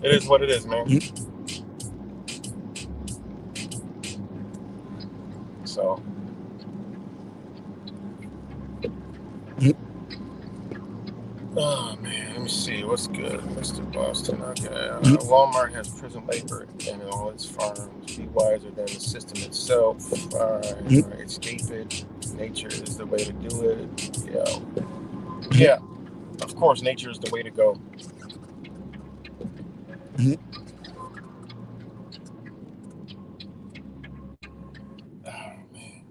Speaker 1: it is what it is, man. So oh man, let me see what's good, Mr. Boston. Okay, Walmart has prison labor in all its farms. Be wiser than the system itself. Escape it. Nature is the way to do it. Yeah. Of course, nature is the way to go. Oh man.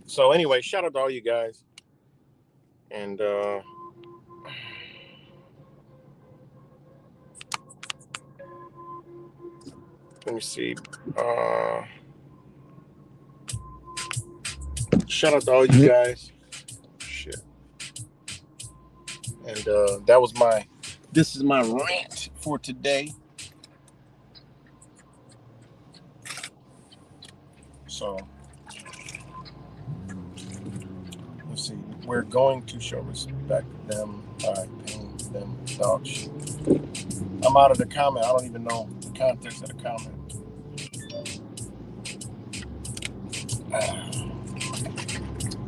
Speaker 1: So anyway, shout out to all you guys, and let me see. Shout out to all you guys. Shit. And this is my rant for today. So let's see. We're going to show respect to them by paying them dog shit. I'm out of the comment. I don't even know the context of the comment.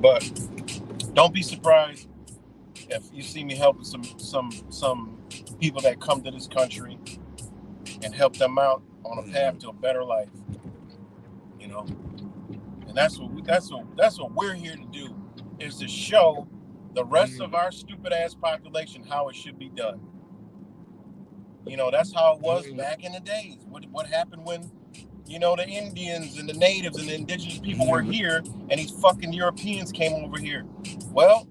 Speaker 1: But don't be surprised if you see me helping some people that come to this country and help them out on a path to a better life. You know, and that's what we're here to do, is to show the rest of our stupid ass population how it should be done. You know, that's how it was back in the days. What happened when, you know, the Indians and the natives and the indigenous people were here and these fucking Europeans came over here? Well,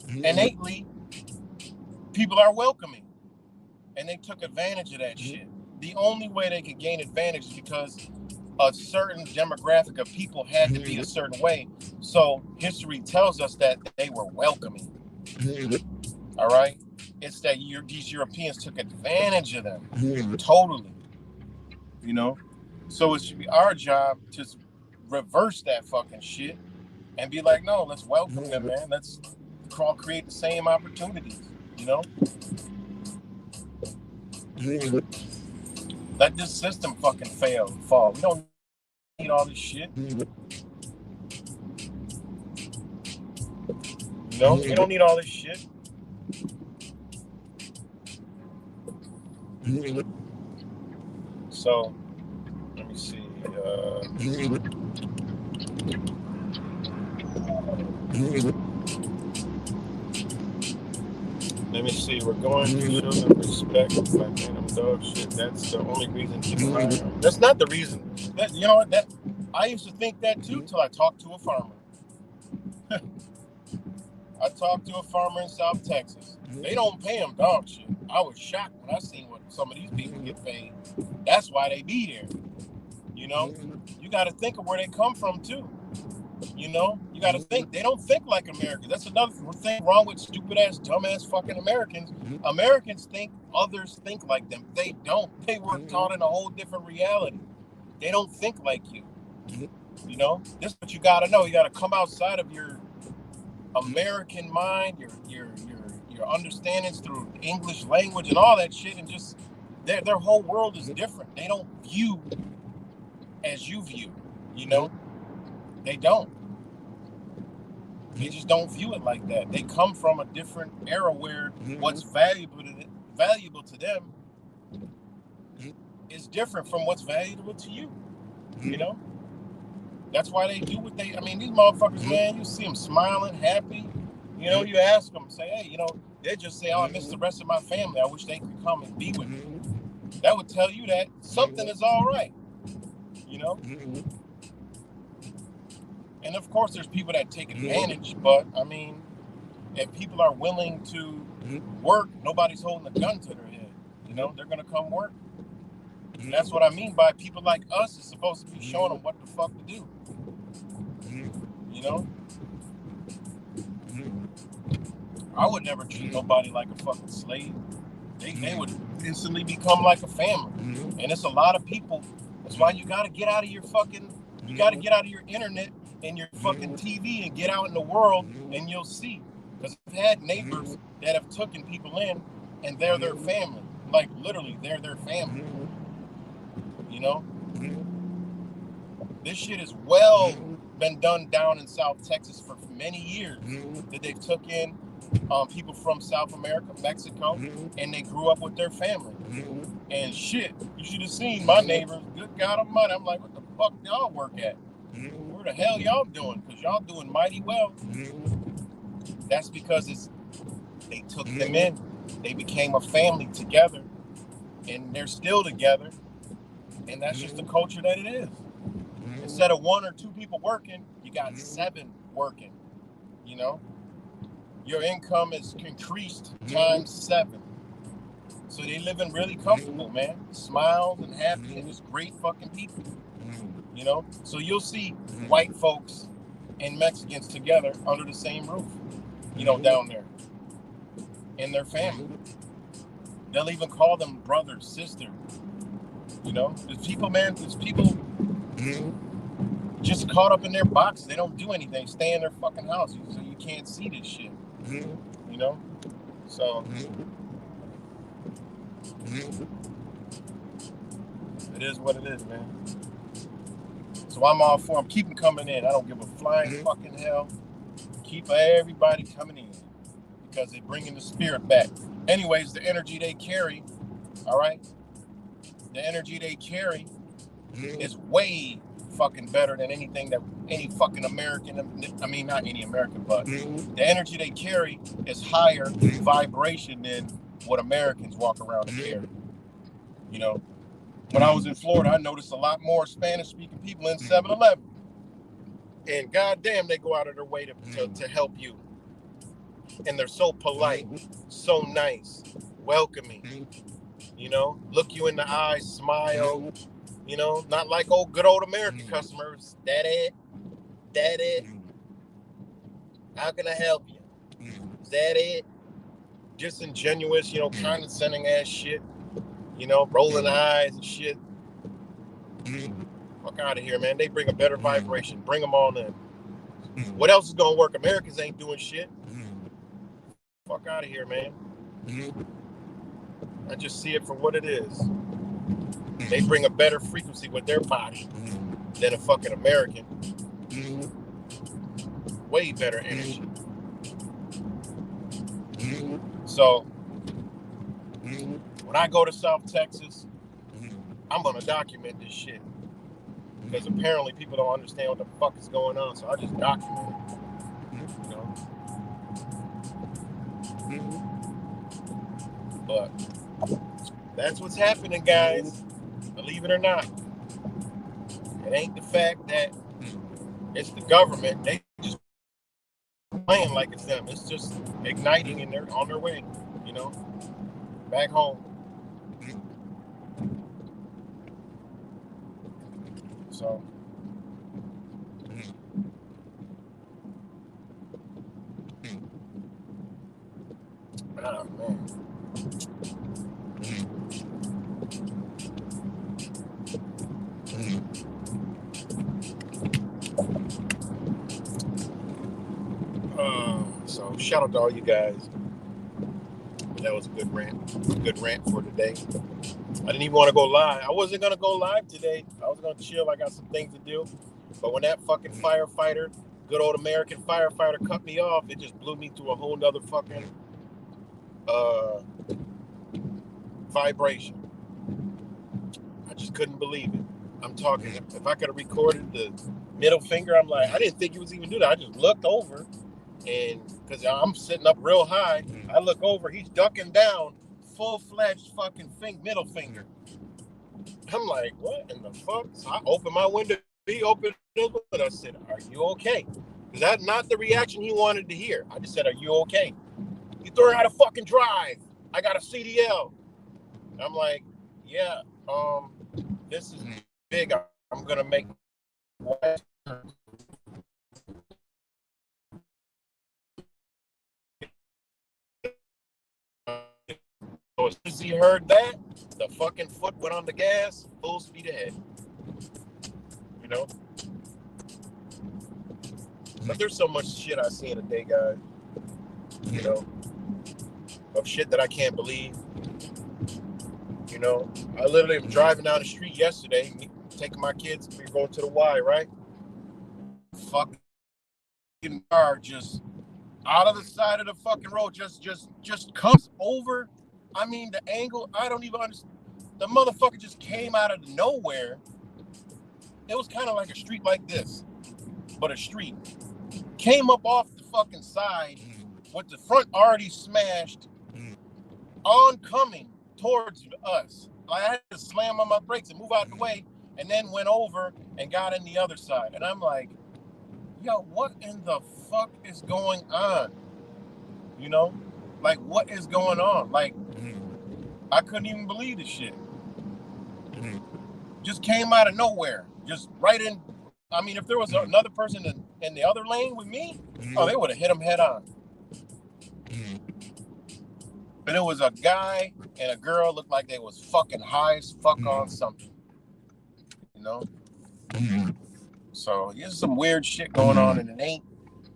Speaker 1: innately, people are welcoming, and they took advantage of that shit. The only way they could gain advantage is because a certain demographic of people had to be a certain way. So history tells us that they were welcoming. All right? It's that these Europeans took advantage of them. Totally. You know? So it should be our job to reverse that fucking shit and be like, no, let's welcome them, man. Let's create the same opportunities, you know? Let this system fucking fall. We don't need all this shit. You know? We don't need all this shit. So, let me see. Let me see. We're going to show them respect by paying them dog shit. That's the only reason people hire them. That's not the reason. You know what? I used to think that too till I talked to a farmer. I talked to a farmer in South Texas. They don't pay them dog shit. I was shocked when I seen what some of these people get paid. That's why they be there. You know, you got to think of where they come from too. You know, you got to think. They don't think like Americans. That's another thing wrong with stupid ass, dumb ass fucking Americans. Americans think others think like them. They don't. They were taught in a whole different reality. They don't think like you. You know, this is what you got to know. You got to come outside of your American mind, your understandings through English language and all that shit, and just their whole world is different. They don't view as you view. You know, they don't. They just don't view it like that. They come from a different era where what's valuable to them is different from what's valuable to you. You know? That's why they do what they. I mean, these motherfuckers, man. You see them smiling, happy. You know, you ask them, say, hey, you know, they just say, oh, I miss the rest of my family. I wish they could come and be with me. That would tell you that something is all right. You know. And of course, there's people that take advantage, but I mean, if people are willing to work, nobody's holding a gun to their head. You know, they're gonna come work. And that's what I mean by people like us is supposed to be showing them what the fuck to do. You know, I would never treat nobody like a fucking slave. They would instantly become like a family. And it's a lot of people. That's why you gotta get out of your fucking. You gotta get out of your internet and your fucking TV and get out in the world, and you'll see. Because I've had neighbors that have taken people in, and they're their family. Like literally, they're their family. You know, this shit has well been done down in South Texas for many years. That they've took in people from South America, Mexico, and they grew up with their family. And shit, you should have seen my neighbors. Good God Almighty, I'm like, what the fuck y'all work at? Where the hell y'all doing? Because y'all doing mighty well. That's because they took them in. They became a family together, and they're still together. And that's just the culture that it is. Instead of 1 or 2 people working, you got 7 working. You know, your income is increased times 7. So they living really comfortable, man. Smiles and happy and just great fucking people. You know, so you'll see white folks and Mexicans together under the same roof. You know, down there, and their family. They'll even call them brother, sister. You know, there's people, man. There's people just caught up in their boxes. They don't do anything. Stay in their fucking house, so you can't see this shit. You know, so it is what it is, man. So I'm all for them. Keep them coming in. I don't give a flying fucking hell. Keep everybody coming in because they're bringing the spirit back. Anyways, the energy they carry, all right? The energy they carry is way fucking better than anything that any fucking American, I mean, not any American, but the energy they carry is higher vibration than what Americans walk around and carry. You know, when I was in Florida, I noticed a lot more Spanish-speaking people in 7-Eleven. And goddamn, they go out of their way to help you. And they're so polite, so nice, welcoming. You know, look you in the eye, smile. You know, not like good old American customers. That it. How can I help you? Is that it? Disingenuous, you know, condescending ass shit. You know, rolling eyes and shit. Fuck out of here, man. They bring a better vibration. Bring them all in. What else is gonna work? Americans ain't doing shit. Fuck out of here, man. I just see it for what it is. They bring a better frequency with their body than a fucking American. Way better energy. So when I go to South Texas, I'm gonna document this shit. Because apparently people don't understand what the fuck is going on, so I just document it. You know? But that's what's happening, guys. Believe it or not. It ain't the fact that it's the government. They just playing like it's them. It's just igniting and they're on their way, you know, back home. So oh man. So shout out to all you guys. That was a good rant for today. I didn't even want to go live. I wasn't gonna go live today. I was gonna chill. I got some things to do. But when that fucking firefighter, good old American firefighter, cut me off, it just blew me to a whole nother fucking vibration. I just couldn't believe it. I'm talking. If I could have recorded the middle finger. I'm like, I didn't think he was even do that. I just looked over, and because I'm sitting up real high, I look over, he's ducking down, full-fledged fucking middle finger. I'm like, what in the fuck? So I opened my window, he opened his window, I said, are you okay? Because that's not the reaction he wanted to hear. I just said, are you okay? You threw out a fucking drive. I got a CDL. I'm like, yeah, this is big. I'm gonna make. So as soon as he heard that, the fucking foot went on the gas, full speed ahead. You know? But there's so much shit I see in a day, guys. You know? Of shit that I can't believe. You know? I literally was driving down the street yesterday, taking my kids, we were going to the Y, right? Fucking car just out of the side of the fucking road, just comes over. I mean, the angle, I don't even understand. The motherfucker just came out of nowhere. It was kind of like a street like this, but a street. Came up off the fucking side with the front already smashed, oncoming towards us. I had to slam on my brakes and move out of the way, and then went over and got in the other side. And I'm like, yo, what in the fuck is going on? You know? Like, what is going on? Like, I couldn't even believe this shit. Just came out of nowhere. Just right in. I mean, if there was another person in the other lane with me, oh, they would have hit him head on. But it was a guy and a girl looked like they was fucking high as fuck on something. You know? So, there's some weird shit going on, and it ain't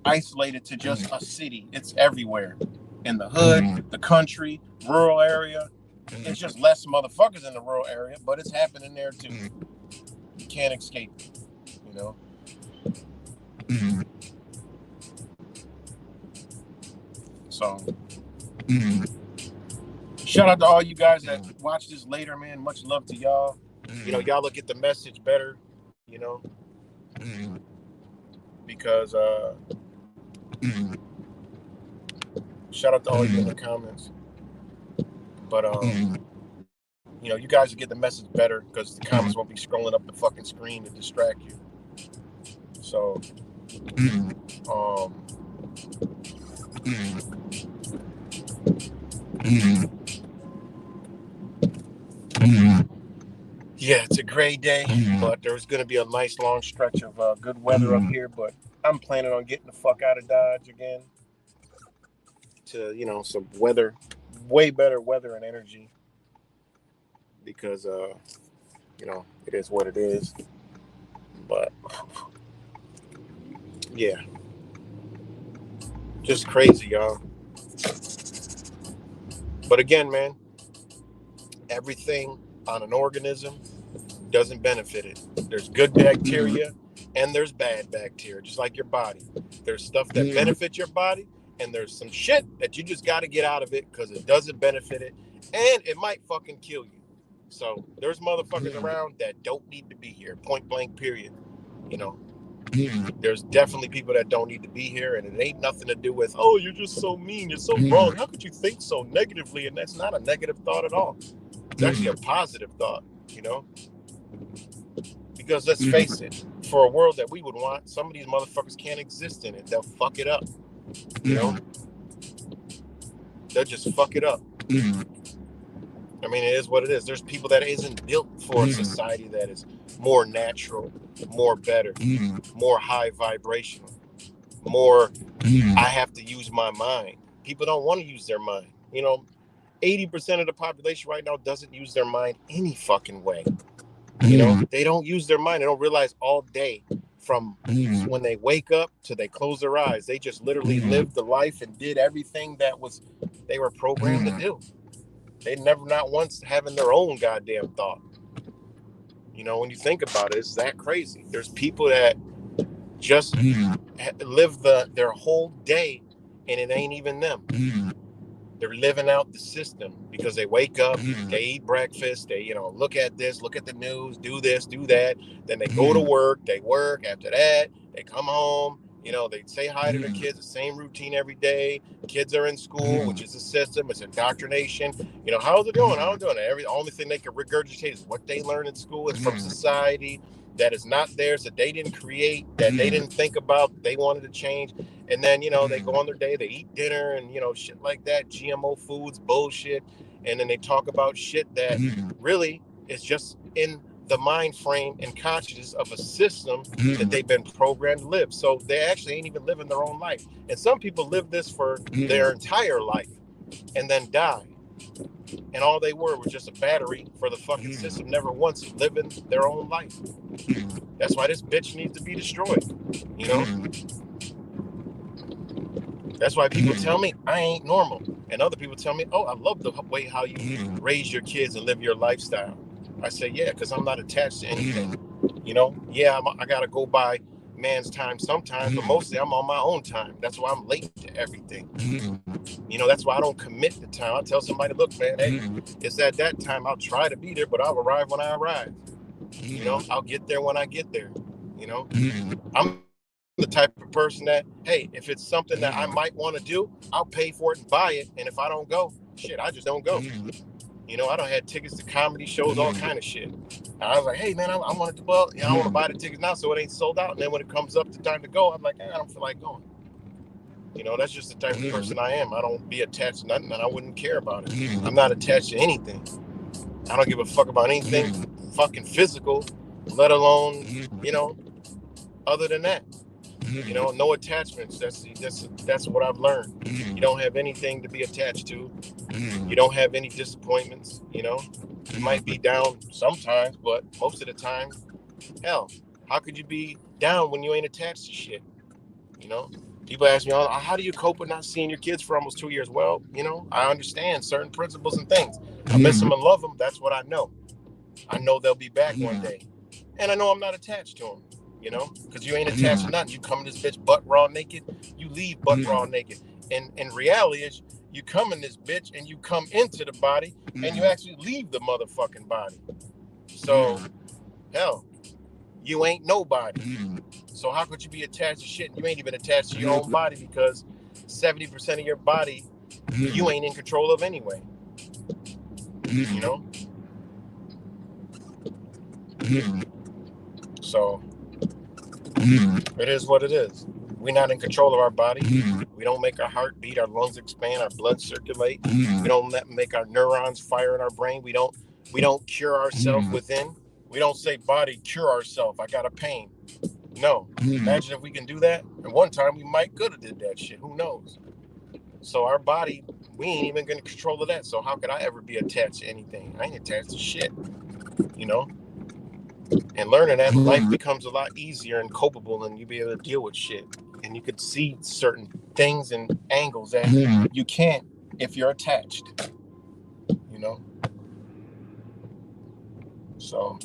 Speaker 1: isolated to just a city. It's everywhere. In the hood, the country, rural area. It's just less motherfuckers in the rural area, but it's happening there too. You can't escape it, you know? So, shout out to all you guys that watch this later, man. Much love to y'all. You know, y'all will get the message better, you know? Because, shout out to all you in the comments. But, you know, you guys will get the message better because the comments won't be scrolling up the fucking screen to distract you. So, yeah, it's a gray day, but there's going to be a nice long stretch of good weather up here, but I'm planning on getting the fuck out of Dodge again to, you know, some weather, way better weather and energy because, you know, it is what it is. But, yeah, just crazy, y'all. But again, man, everything on an organism doesn't benefit it. There's good bacteria and there's bad bacteria, just like your body. There's stuff that benefits your body and there's some shit that you just got to get out of it because it doesn't benefit it and it might fucking kill you. So there's motherfuckers around that don't need to be here, point blank period. You know, there's definitely people that don't need to be here, and it ain't nothing to do with, oh, you're just so mean, you're so wrong, how could you think so negatively? And that's not a negative thought at all. It's actually a positive thought, you know, because let's face it, for a world that we would want, some of these motherfuckers can't exist in it. They'll fuck it up, you know, they'll just fuck it up. I mean, it is what it is. There's people that isn't built for a society that is more natural, more better, more high vibrational, more I have to use my mind. People don't want to use their mind. You know, 80% of the population right now doesn't use their mind any fucking way. You know, they don't use their mind. They don't realize all day from when they wake up to they close their eyes. They just literally lived the life and did everything that was they were programmed to do. They never not once having their own goddamn thought. You know, when you think about it, it's that crazy. There's people that just live their whole day and it ain't even them. They're living out the system because they wake up, they eat breakfast, they, look at this, look at the news, do this, do that. Then they go to work, they work. After that, they come home, they say hi to their kids, the same routine every day. Kids are in school, which is a system, it's indoctrination. How's it doing? How's it doing? The only thing they can regurgitate is what they learn in school. It's from society that is not theirs, that they didn't create, that they didn't think about, they wanted to change. And then, they go on their day, they eat dinner and, shit like that, GMO foods, bullshit. And then they talk about shit that really is just in the mind frame and consciousness of a system that they've been programmed to live. So they actually ain't even living their own life. And some people live this for their entire life and then die. And all they were was just a battery for the fucking system, never once living their own life. That's why this bitch needs to be destroyed, That's why people tell me I ain't normal. And other people tell me, oh, I love the way how you raise your kids and live your lifestyle. I say, yeah, because I'm not attached to anything. Yeah, I got to go by man's time sometimes, but mostly I'm on my own time. That's why I'm late to everything. That's why I don't commit the time. I tell somebody, look, man, hey, it's at that time. I'll try to be there, but I'll arrive when I arrive. I'll get there when I get there. I'm the type of person that, hey, if it's something that I might want to do, I'll pay for it and buy it. And if I don't go, shit, I just don't go. I don't have tickets to comedy shows, all kind of shit. And I was like, hey, man, I want to, I want to buy the tickets now so it ain't sold out. And then when it comes up to time to go, I'm like, I don't feel like going. That's just the type of person I am. I don't be attached to nothing, and I wouldn't care about it. I'm not attached to anything. I don't give a fuck about anything fucking physical, let alone, other than that. No attachments. That's what I've learned. You don't have anything to be attached to. You don't have any disappointments. You might be down sometimes, but most of the time, hell, how could you be down when you ain't attached to shit? People ask me, how do you cope with not seeing your kids for almost 2 years? Well, I understand certain principles and things. I miss them and love them. That's what I know. I know they'll be back one day. And I know I'm not attached to them. Because you ain't attached to nothing. You come in this bitch butt raw naked, you leave butt raw naked. And reality is you come in this bitch and you come into the body and you actually leave the motherfucking body. So, hell, you ain't nobody. So how could you be attached to shit? You ain't even attached to your own body because 70% of your body you ain't in control of anyway. So it is what it is. We're not in control of our body. We don't make our heart beat, our lungs expand, our blood circulate. We don't make our neurons fire in our brain. We don't cure ourselves within. We don't say, body, cure ourselves. I got a pain. No. Imagine if we can do that. And one time we might could have did that shit. Who knows? So our body, we ain't even going to control of that. So how could I ever be attached to anything? I ain't attached to shit. And learning that, life becomes a lot easier and copable, and you be able to deal with shit. And you could see certain things and angles that you can't if you're attached. So,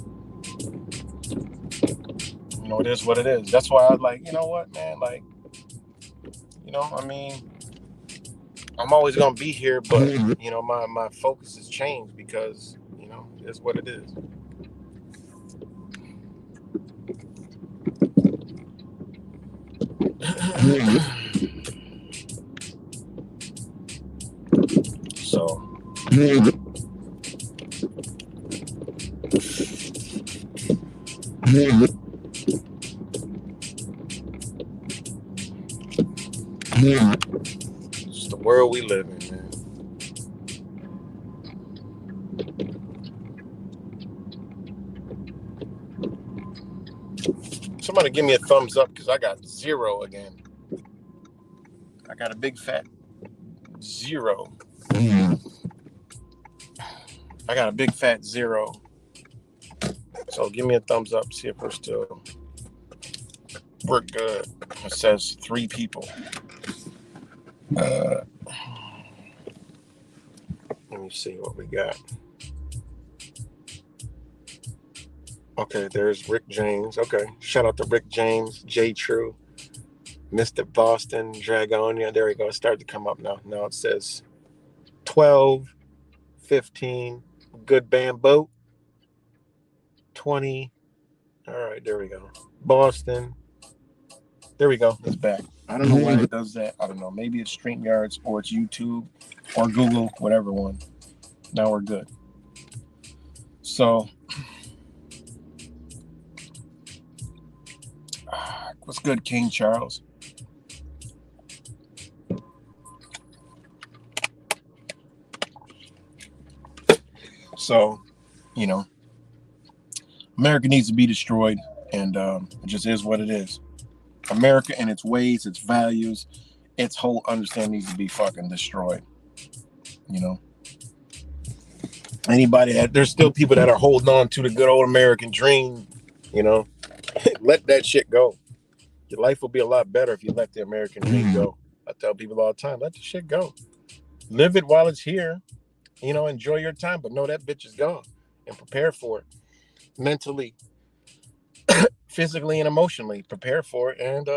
Speaker 1: it is what it is. That's why I was like, what, man? Like, I mean, I'm always going to be here, but, my focus has changed because, it's what it is. So it's the world we live in, man. Somebody give me a thumbs up because I got 0 again. I got a big fat 0. I got a big fat 0. So give me a thumbs up, see if we're good. It says 3 people. Let me see what we got. Okay, there's Rick James. Okay, shout out to Rick James, J True, Mr. Boston, Dragonia. There we go. It started to come up now. Now it says 12, 15, good bamboo, 20. All right, there we go. Boston. There we go. It's back. I don't know why it does that. I don't know. Maybe it's StreamYards or it's YouTube or Google, whatever one. Now we're good. So, what's good, King Charles? So, you know, America needs to be destroyed, and it just is what it is. America and its ways, its values, its whole understanding needs to be fucking destroyed. You know, anybody that there's still people that are holding on to the good old American dream. You know, let that shit go. Your life will be a lot better if you let the American dream go. I tell people all the time, let the shit go. Live it while it's here. You know, enjoy your time, but know that bitch is gone, and prepare for it mentally, physically, and emotionally. Prepare for it, and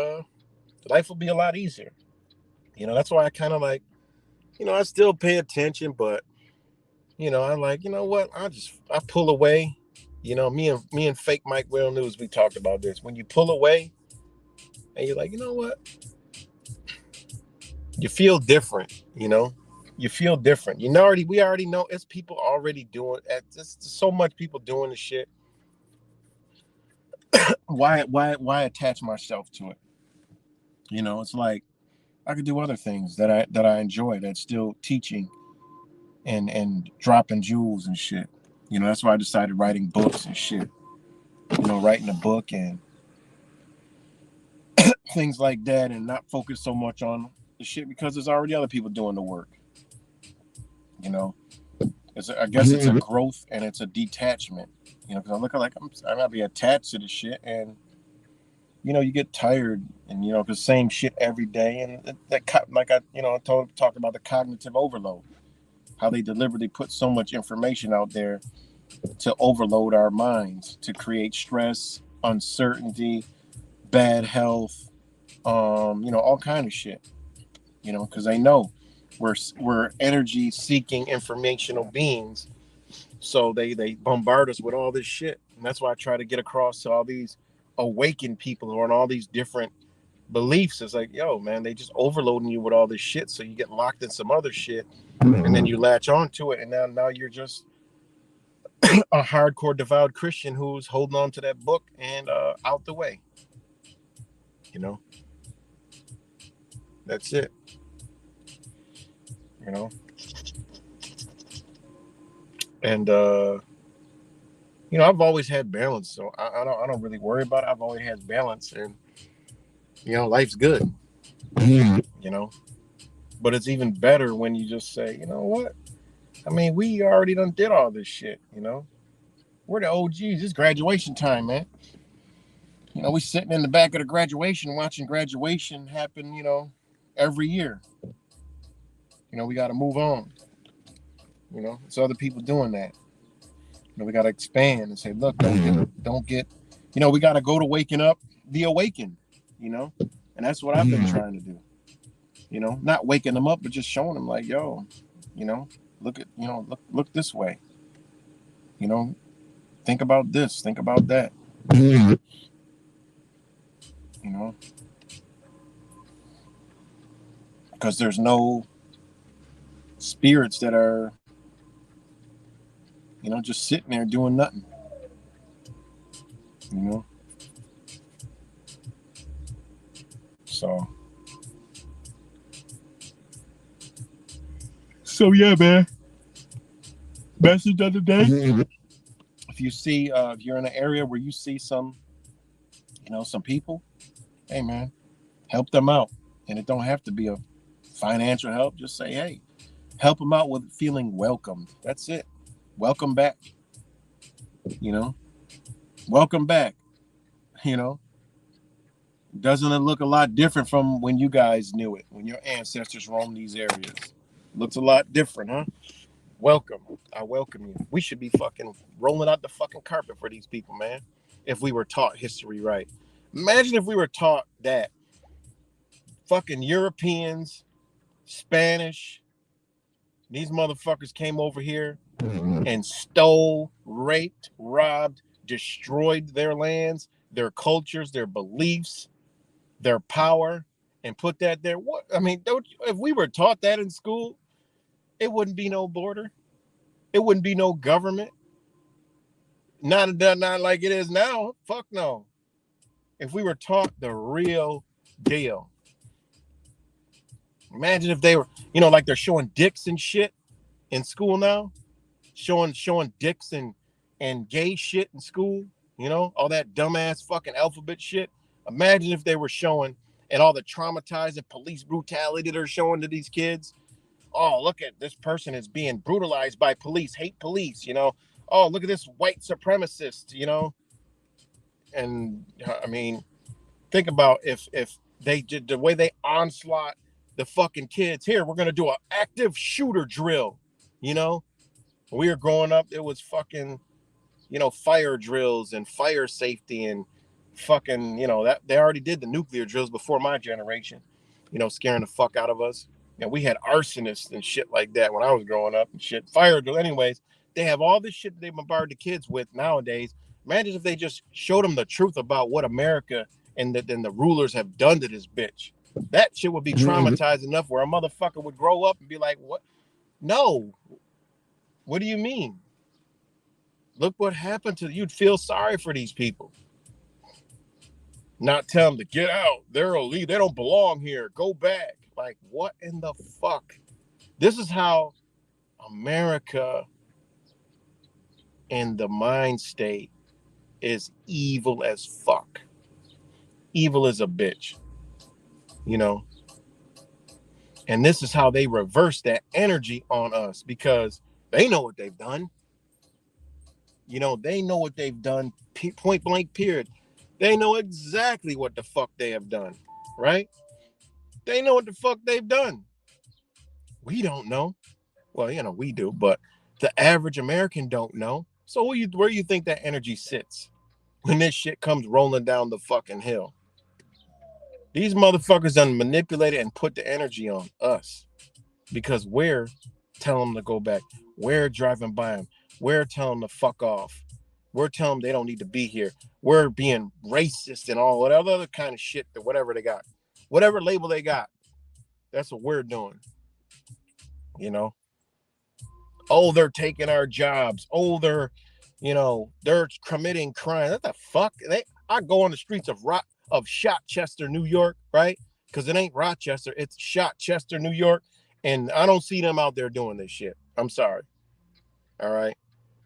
Speaker 1: life will be a lot easier. You know, that's why I kind of like, you know, I still pay attention, but you know, I'm like, you know what? I pull away. You know, me and fake Mike Will News, we talked about this. When you pull away, and you're like, you know what? You feel different. You know, you feel different. You know, we already know it's people already doing. There's so much people doing the shit. Why attach myself to it? You know, it's like I could do other things that I enjoy. That's still teaching and dropping jewels and shit. You know, that's why I decided writing books and shit. You know, writing a book and things like that, and not focus so much on the shit because there's already other people doing the work. You know, I guess it's a growth and it's a detachment. You know, because I look like I'm not be attached to the shit, and you know, you get tired, and you know, because same shit every day, and that like I talked about the cognitive overload, how they deliberately put so much information out there to overload our minds, to create stress, uncertainty, bad health, you know, all kind of shit. You know, because they know we're energy seeking informational beings, so they bombard us with all this shit, and that's why I try to get across to all these awakened people who are on all these different beliefs. It's like, yo, man, they just overloading you with all this shit, so you get locked in some other shit, and then you latch on to it, and now you're just a hardcore devout Christian who's holding on to that book and out the way. You know, that's it. You know, and you know, I've always had balance, so I don't really worry about it. I've always had balance, and you know, life's good. You know, but it's even better when you just say, you know what? I mean, we already done did all this shit. You know, we're the OGs. It's graduation time, man. You know, we sitting in the back of the graduation, watching graduation happen. You know, every year. You know, we got to move on. You know, it's other people doing that. You know, we got to expand and say, look, don't get, you know, we got to go to waking up the awakened, you know, and that's what I've been trying to do. You know, not waking them up, but just showing them like, yo, you know, look at, you know, look this way. You know, think about this, think about that. You know, because there's no spirits that are, you know, just sitting there doing nothing. You know, so yeah, man. Message of the day. If you see, if you're in an area where you see some, you know, some people, hey man, help them out, and it don't have to be a financial help. Just say, hey, help them out with feeling welcomed. That's it. Welcome back. You know, welcome back. You know, doesn't it look a lot different from when you guys knew it, when your ancestors roamed these areas? Looks a lot different, huh? Welcome. I welcome you. We should be fucking rolling out the fucking carpet for these people, man. If we were taught history right. Imagine if we were taught that fucking Europeans, Spanish, These motherfuckers came over here and stole, raped, robbed, destroyed their lands, their cultures, their beliefs, their power, and put that there. What I mean, if we were taught that in school, it wouldn't be no border. It wouldn't be no government. Not like it is now. Fuck no. If we were taught the real deal. Imagine if they were, like they're showing dicks and shit in school now. Showing dicks and gay shit in school, all that dumbass fucking alphabet shit. Imagine if they were showing, and all the traumatizing police brutality they're showing to these kids. Oh, look at this person is being brutalized by police, hate police, Oh, look at this white supremacist, And I mean, think about if they did the way they onslaught the fucking kids. Here, we're gonna do an active shooter drill, When we were growing up, it was fucking, fire drills and fire safety and fucking, that they already did the nuclear drills before my generation, scaring the fuck out of us. We had arsonists and shit like that when I was growing up and shit. Fire drill. Anyways, they have all this shit that they bombard the kids with nowadays. Imagine if they just showed them the truth about what America and the rulers have done to this bitch. That shit would be traumatized enough where a motherfucker would grow up and be like, what? No. What do you mean? Look what happened to you. You'd feel sorry for these people. Not tell them to get out. They're illegal. They don't belong here. Go back. Like, what in the fuck? This is how America in the mind state is evil as fuck. Evil as a bitch. And this is how they reverse that energy on us because they know what they've done. They know what they've done, point blank, period. They know exactly what the fuck they have done, right? They know what the fuck they've done. We don't know. Well, we do, but the average American don't know. So where do you think that energy sits when this shit comes rolling down the fucking hill? These motherfuckers done manipulated and put the energy on us because we're telling them to go back. We're driving by them. We're telling them to fuck off. We're telling them they don't need to be here. We're being racist and all that other kind of shit, that whatever they got. Whatever label they got. That's what we're doing. Oh, they're taking our jobs. Oh, they're committing crime. What the fuck? I go on the streets of Rochester, New York, right? Because it ain't Rochester, it's Rochester, New York, and I don't see them out there doing this shit. I'm sorry. All right.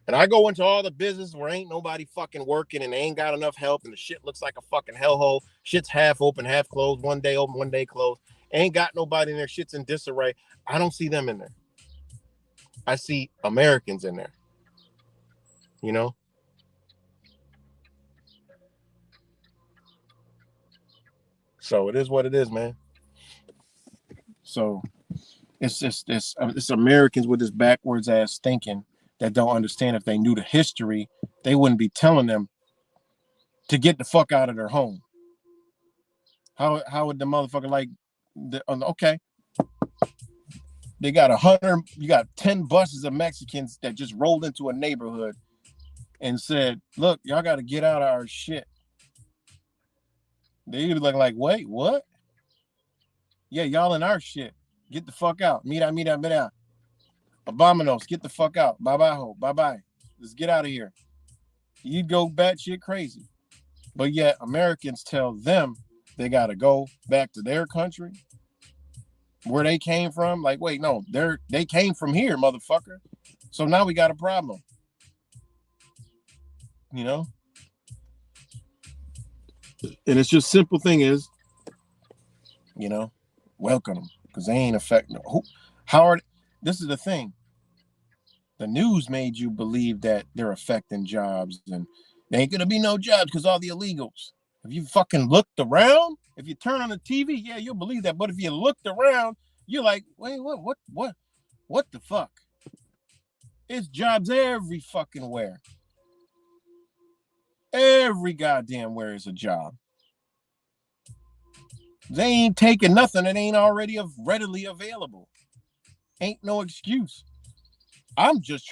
Speaker 1: And I go into all the business where ain't nobody fucking working and they ain't got enough help and the shit looks like a fucking hellhole. Shit's half open, half closed, one day open, one day closed. Ain't got nobody in there. Shit's in disarray. I don't see them in there. I see Americans in there. So it is what it is, man. So it's just it's Americans with this backwards ass thinking that don't understand if they knew the history, they wouldn't be telling them to get the fuck out of their home. How would the motherfucker okay. They got 100, you got 10 buses of Mexicans that just rolled into a neighborhood and said, look, y'all got to get out of our shit. They'd be like, wait, what? Yeah, y'all in our shit. Get the fuck out. Mira. Abominos, get the fuck out. Bye-bye. Let's get out of here. You'd go batshit crazy. But yet Americans tell them they got to go back to their country, where they came from. Like, wait, no, they came from here, motherfucker. So now we got a problem. And it's just simple thing is, welcome them because they ain't affecting this is the thing. The news made you believe that they're affecting jobs and there ain't gonna be no jobs because all the illegals. If you fucking looked around, if you turn on the TV, yeah, you'll believe that. But if you looked around, you're like, wait, what the fuck? It's jobs every fucking where. Every goddamn where is a job. They ain't taking nothing that ain't already readily available. Ain't no excuse. This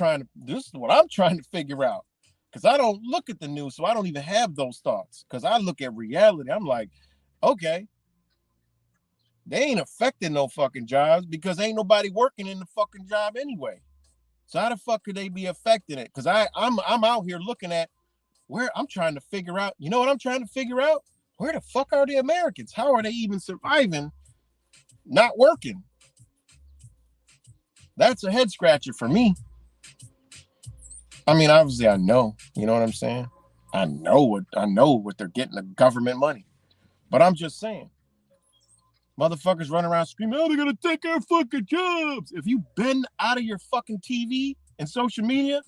Speaker 1: is what I'm trying to figure out. Because I don't look at the news, so I don't even have those thoughts. Because I look at reality. I'm like, okay, they ain't affecting no fucking jobs because ain't nobody working in the fucking job anyway. So how the fuck could they be affecting it? Because I'm out here looking at where I'm trying to figure out. You know what I'm trying to figure out? Where the fuck are the Americans? How are they even surviving not working? That's a head scratcher for me. I mean, obviously I know, you know what I'm saying? I know what they're getting, the government money. But I'm just saying, motherfuckers run around screaming, oh, they're gonna take our fucking jobs. If you've been out of your fucking TV and social media,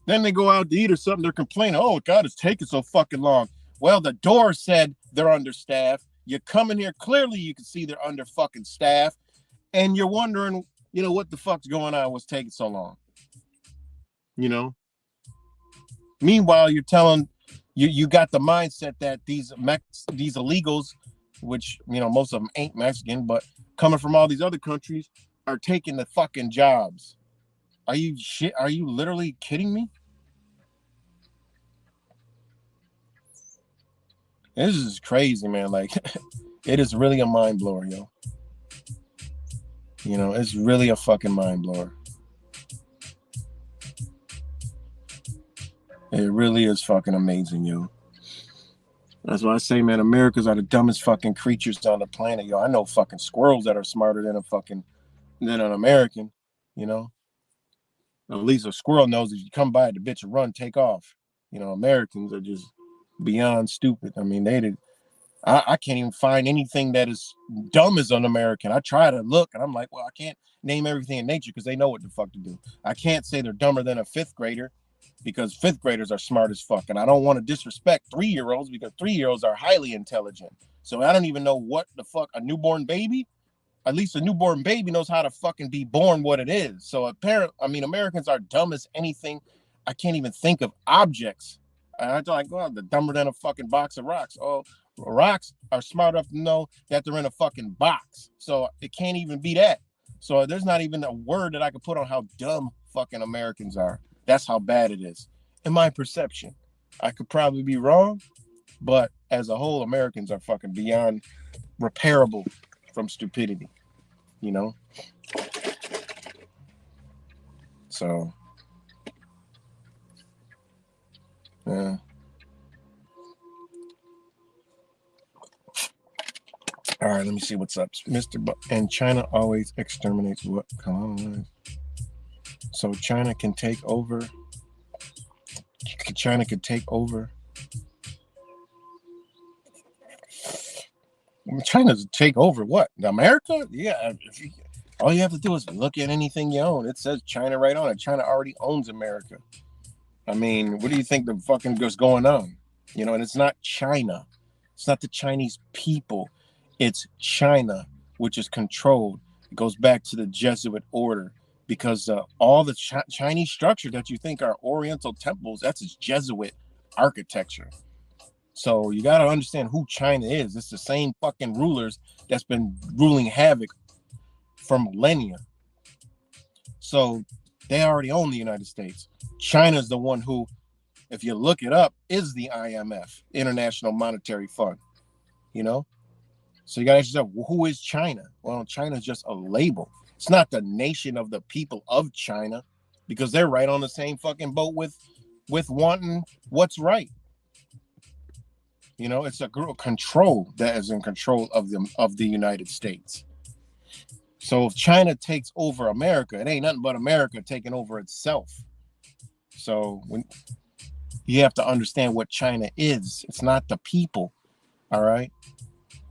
Speaker 1: then they go out to eat or something, they're complaining, oh God, it's taking so fucking long. Well, the door said they're understaffed. You come in here, clearly you can see they're under fucking staff, and you're wondering, you know, what the fuck's going on, what's taking so long. You know? Meanwhile, you're telling you got the mindset that these illegals, which, you know, most of them ain't Mexican, but coming from all these other countries, are taking the fucking jobs. Are you literally kidding me? This is crazy, man. Like, it is really a mind blower, yo. You know, it's really a fucking mind blower. It really is fucking amazing, yo. That's why I say, man, Americans are the dumbest fucking creatures on the planet, yo. I know fucking squirrels that are smarter than an American, you know. At least a squirrel knows if you come by the bitch will run, take off. You know, Americans are just beyond stupid. I mean, I can't even find anything that is dumb as an American. I try to look and I'm like, well, I can't name everything in nature because they know what the fuck to do. I can't say they're dumber than a fifth grader because fifth graders are smart as fuck. And I don't want to disrespect 3-year-olds because 3-year-olds are highly intelligent. So I don't even know what the fuck a newborn baby, at least a newborn baby knows how to fucking be born what it is. So Americans are dumb as anything. I can't even think of objects. And I'm like, well, they're dumber than a fucking box of rocks. Oh, rocks are smart enough to know that they're in a fucking box. So it can't even be that. So there's not even a word that I could put on how dumb fucking Americans are. That's how bad it is. In my perception. I could probably be wrong, but as a whole, Americans are fucking beyond repairable from stupidity, you know? So, yeah. All right, let me see what's up. And China always exterminates what colonized. So China can take over. China could take over. China's take over what? America? Yeah. All you have to do is look at anything you own. It says China right on it. China already owns America. I mean, what do you think the fucking is going on? You know, and it's not China. It's not the Chinese people. It's China, which is controlled. It goes back to the Jesuit order because all the Chinese structure that you think are Oriental temples, that's its Jesuit architecture. So you got to understand who China is. It's the same fucking rulers that's been ruling havoc for millennia. So they already own the United States. China's the one who, if you look it up, is the IMF, International Monetary Fund. You know? So you got to ask yourself, well, who is China? Well, China's just a label. It's not the nation of the people of China because they're right on the same fucking boat with wanting what's right. You know, it's a control that is in control of the United States. So if China takes over America, it ain't nothing but America taking over itself. So when you have to understand what China is, it's not the people. All right.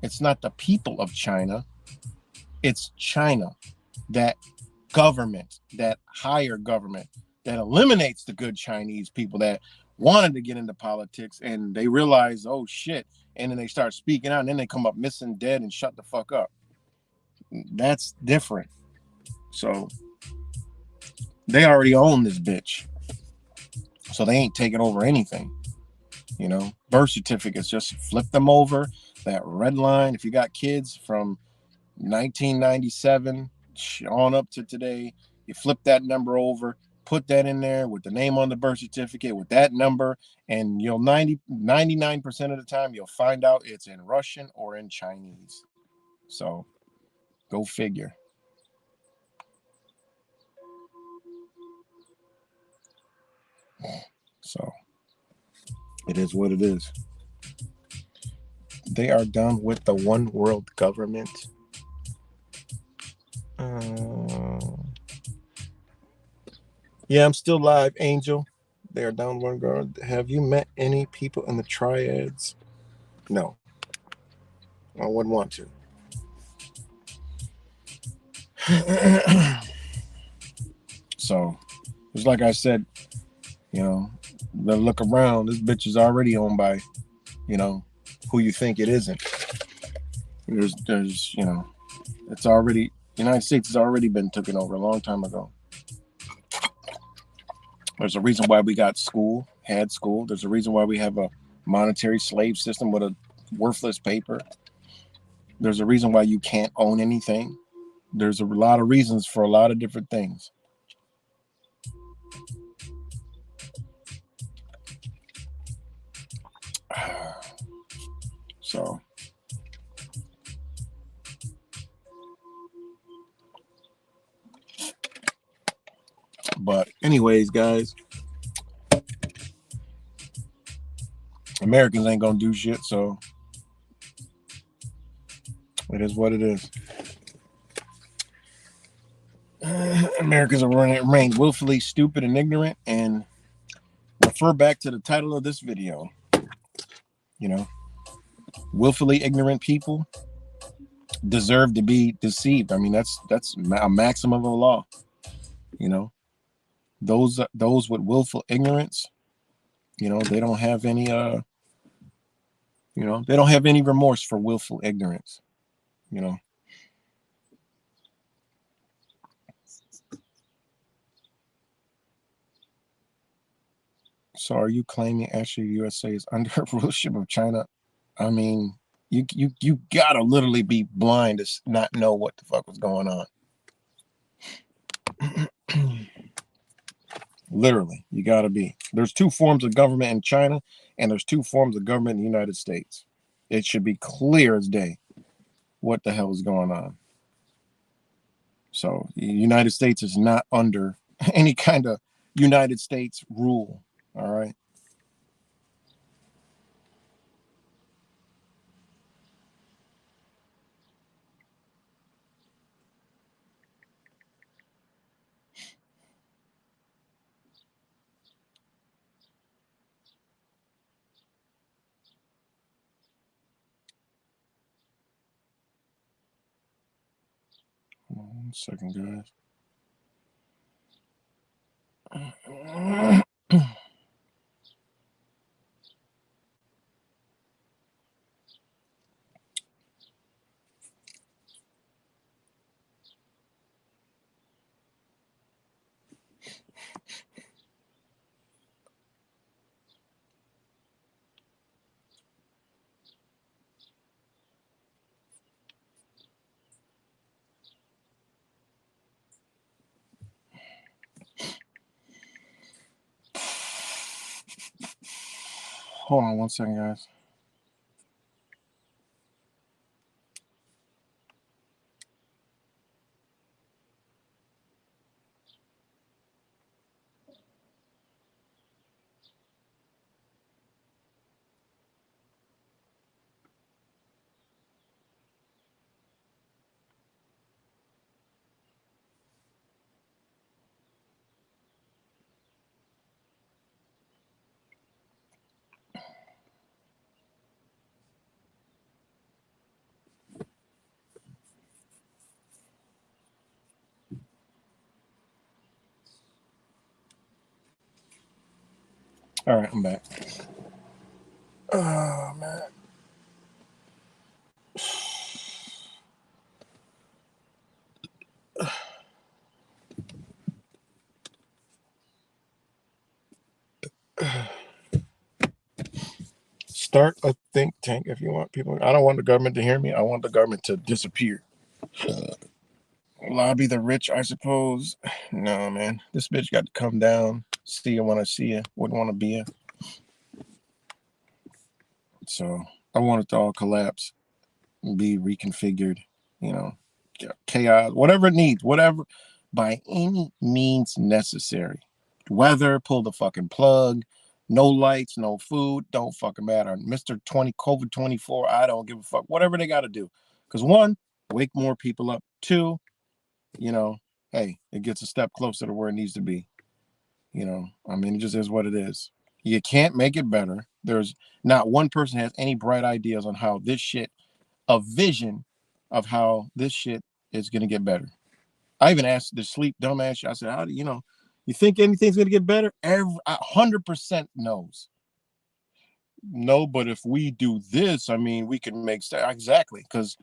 Speaker 1: It's not the people of China. It's China, that government, that higher government that eliminates the good Chinese people that wanted to get into politics and they realize, oh shit. And then they start speaking out and then they come up missing, dead, and shut the fuck up. That's different. So they already own this bitch. So they ain't taking over anything. You know, birth certificates, just flip them over. That red line, if you got kids from 1997 on up to today. You flip that number over, put that in there with the name on the birth certificate with that number, and you'll 99% of the time you'll find out it's in Russian or in Chinese. So go figure. So it is what it is. They are done with the one world government. Yeah, I'm still live, Angel. They are down one guard. Have you met any people in the triads? No. I wouldn't want to. So, just like I said, you know, look around. This bitch is already owned by, you know, who you think it isn't. There's, you know, it's already, the United States has already been taken over a long time ago. There's a reason why we got school, had school. There's a reason why we have a monetary slave system with a worthless paper. There's a reason why you can't own anything. There's a lot of reasons for a lot of different things. So, but anyways, guys, Americans ain't gonna do shit, so it is what it is. Americans are remain willfully stupid and ignorant, and refer back to the title of this video. You know, willfully ignorant people deserve to be deceived. I mean, that's a maxim of the law. You know, those with willful ignorance, you know, they don't have any you know, they don't have any remorse for willful ignorance. You know. So are you claiming actually USA is under rulership of China? I mean, you gotta literally be blind to not know what the fuck was going on. Literally, you gotta be. There's two forms of government in China, and there's two forms of government in the United States. It should be clear as day what the hell is going on. So the United States is not under any kind of United States rule. All right. Hold on 1 second, guys. Hold on 1 second, guys. All right, I'm back. Oh, man. Start a think tank if you want people. I don't want the government to hear me. I want the government to disappear. Lobby the rich, I suppose. No, man. This bitch got to come down. See you when I see you. Wouldn't want to be you. So I want it to all collapse and be reconfigured, you know, chaos, whatever it needs, whatever, by any means necessary. Weather, pull the fucking plug. No lights, no food, don't fucking matter. Mr. 20 COVID 24, I don't give a fuck. Whatever they got to do. Because one, wake more people up. Two, you know, hey, it gets a step closer to where it needs to be. You know, I mean, it just is what it is. You can't make it better. There's not one person has any bright ideas on how this shit, a vision of how this shit is going to get better. I even asked the sleep dumbass. I said, how do you know? You think anything's going to get better? 100% knows. No, but if we do this, I mean, we can make exactly, because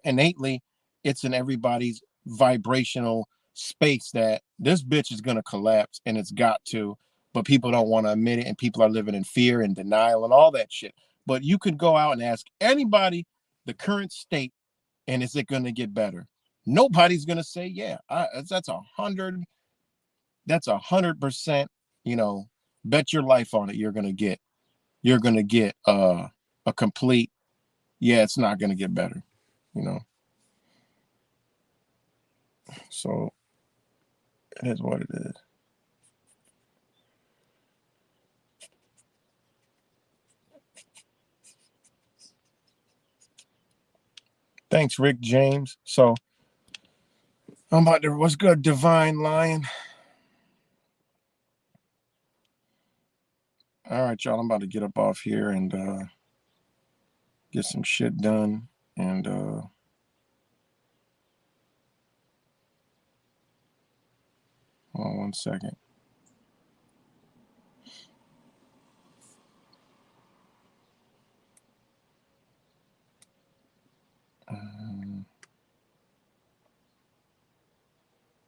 Speaker 1: innately it's in everybody's vibrational space that this bitch is going to collapse, and it's got to, but people don't want to admit it, and people are living in fear and denial and all that shit. But you could go out and ask anybody the current state, and is it going to get better? Nobody's going to say, yeah. That's 100%, you know, bet your life on it. You're going to get a complete, yeah, it's not going to get better, you know. So it is what it is. Thanks, Rick James. So I'm about to, what's good, Divine Lion? All right, y'all, I'm about to get up off here and get some shit done. And hold on one second.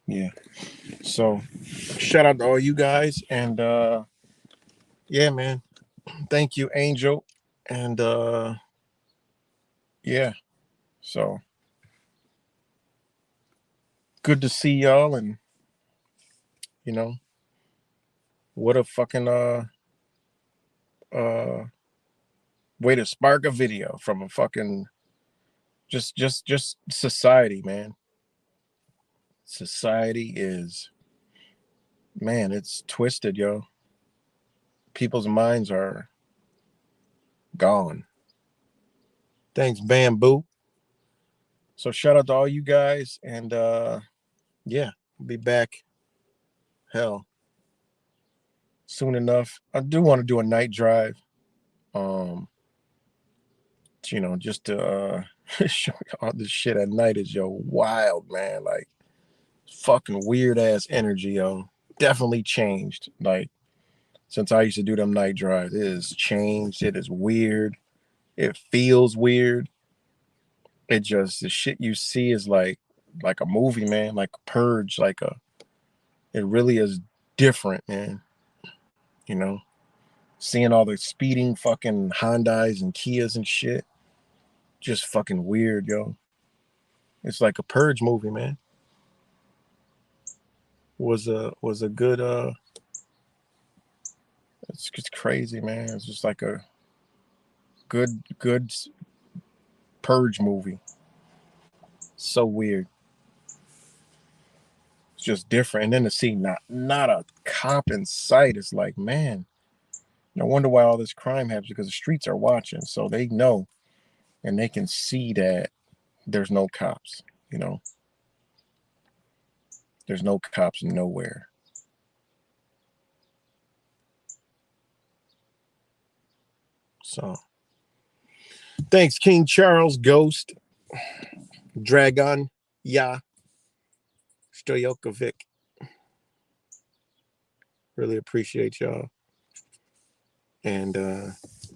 Speaker 1: Yeah. So shout out to all you guys. And yeah, man. Thank you, Angel. And yeah. So good to see y'all. And you know, what a fucking way to spark a video from a fucking just society, man. Society is, man, it's twisted, yo. People's minds are gone. Thanks, Bamboo. So shout out to all you guys, and yeah, we'll be back, hell, soon enough. I do want to do a night drive, you know, just to show you all this shit at night is, yo, wild, man. Like, fucking weird ass energy, yo. Definitely changed. Like, since I used to do them night drives, it has changed. It is weird. It feels weird. It just, the shit you see is like a movie, man, like a Purge, it really is different, man. You know, seeing all the speeding fucking Hyundais and Kias and shit, just fucking weird, yo. It's like a Purge movie, man. Was a good it's just crazy, man. It's just like a good Purge movie. So weird. It's just different. And then to see not a cop in sight, it's like, man, no wonder why all this crime happens, because the streets are watching. So they know, and they can see that there's no cops, you know. There's no cops nowhere. So thanks, King Charles, Ghost, Dragon, yeah, Stojokovic. Really appreciate y'all. And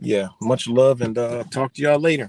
Speaker 1: yeah, much love, and talk to y'all later.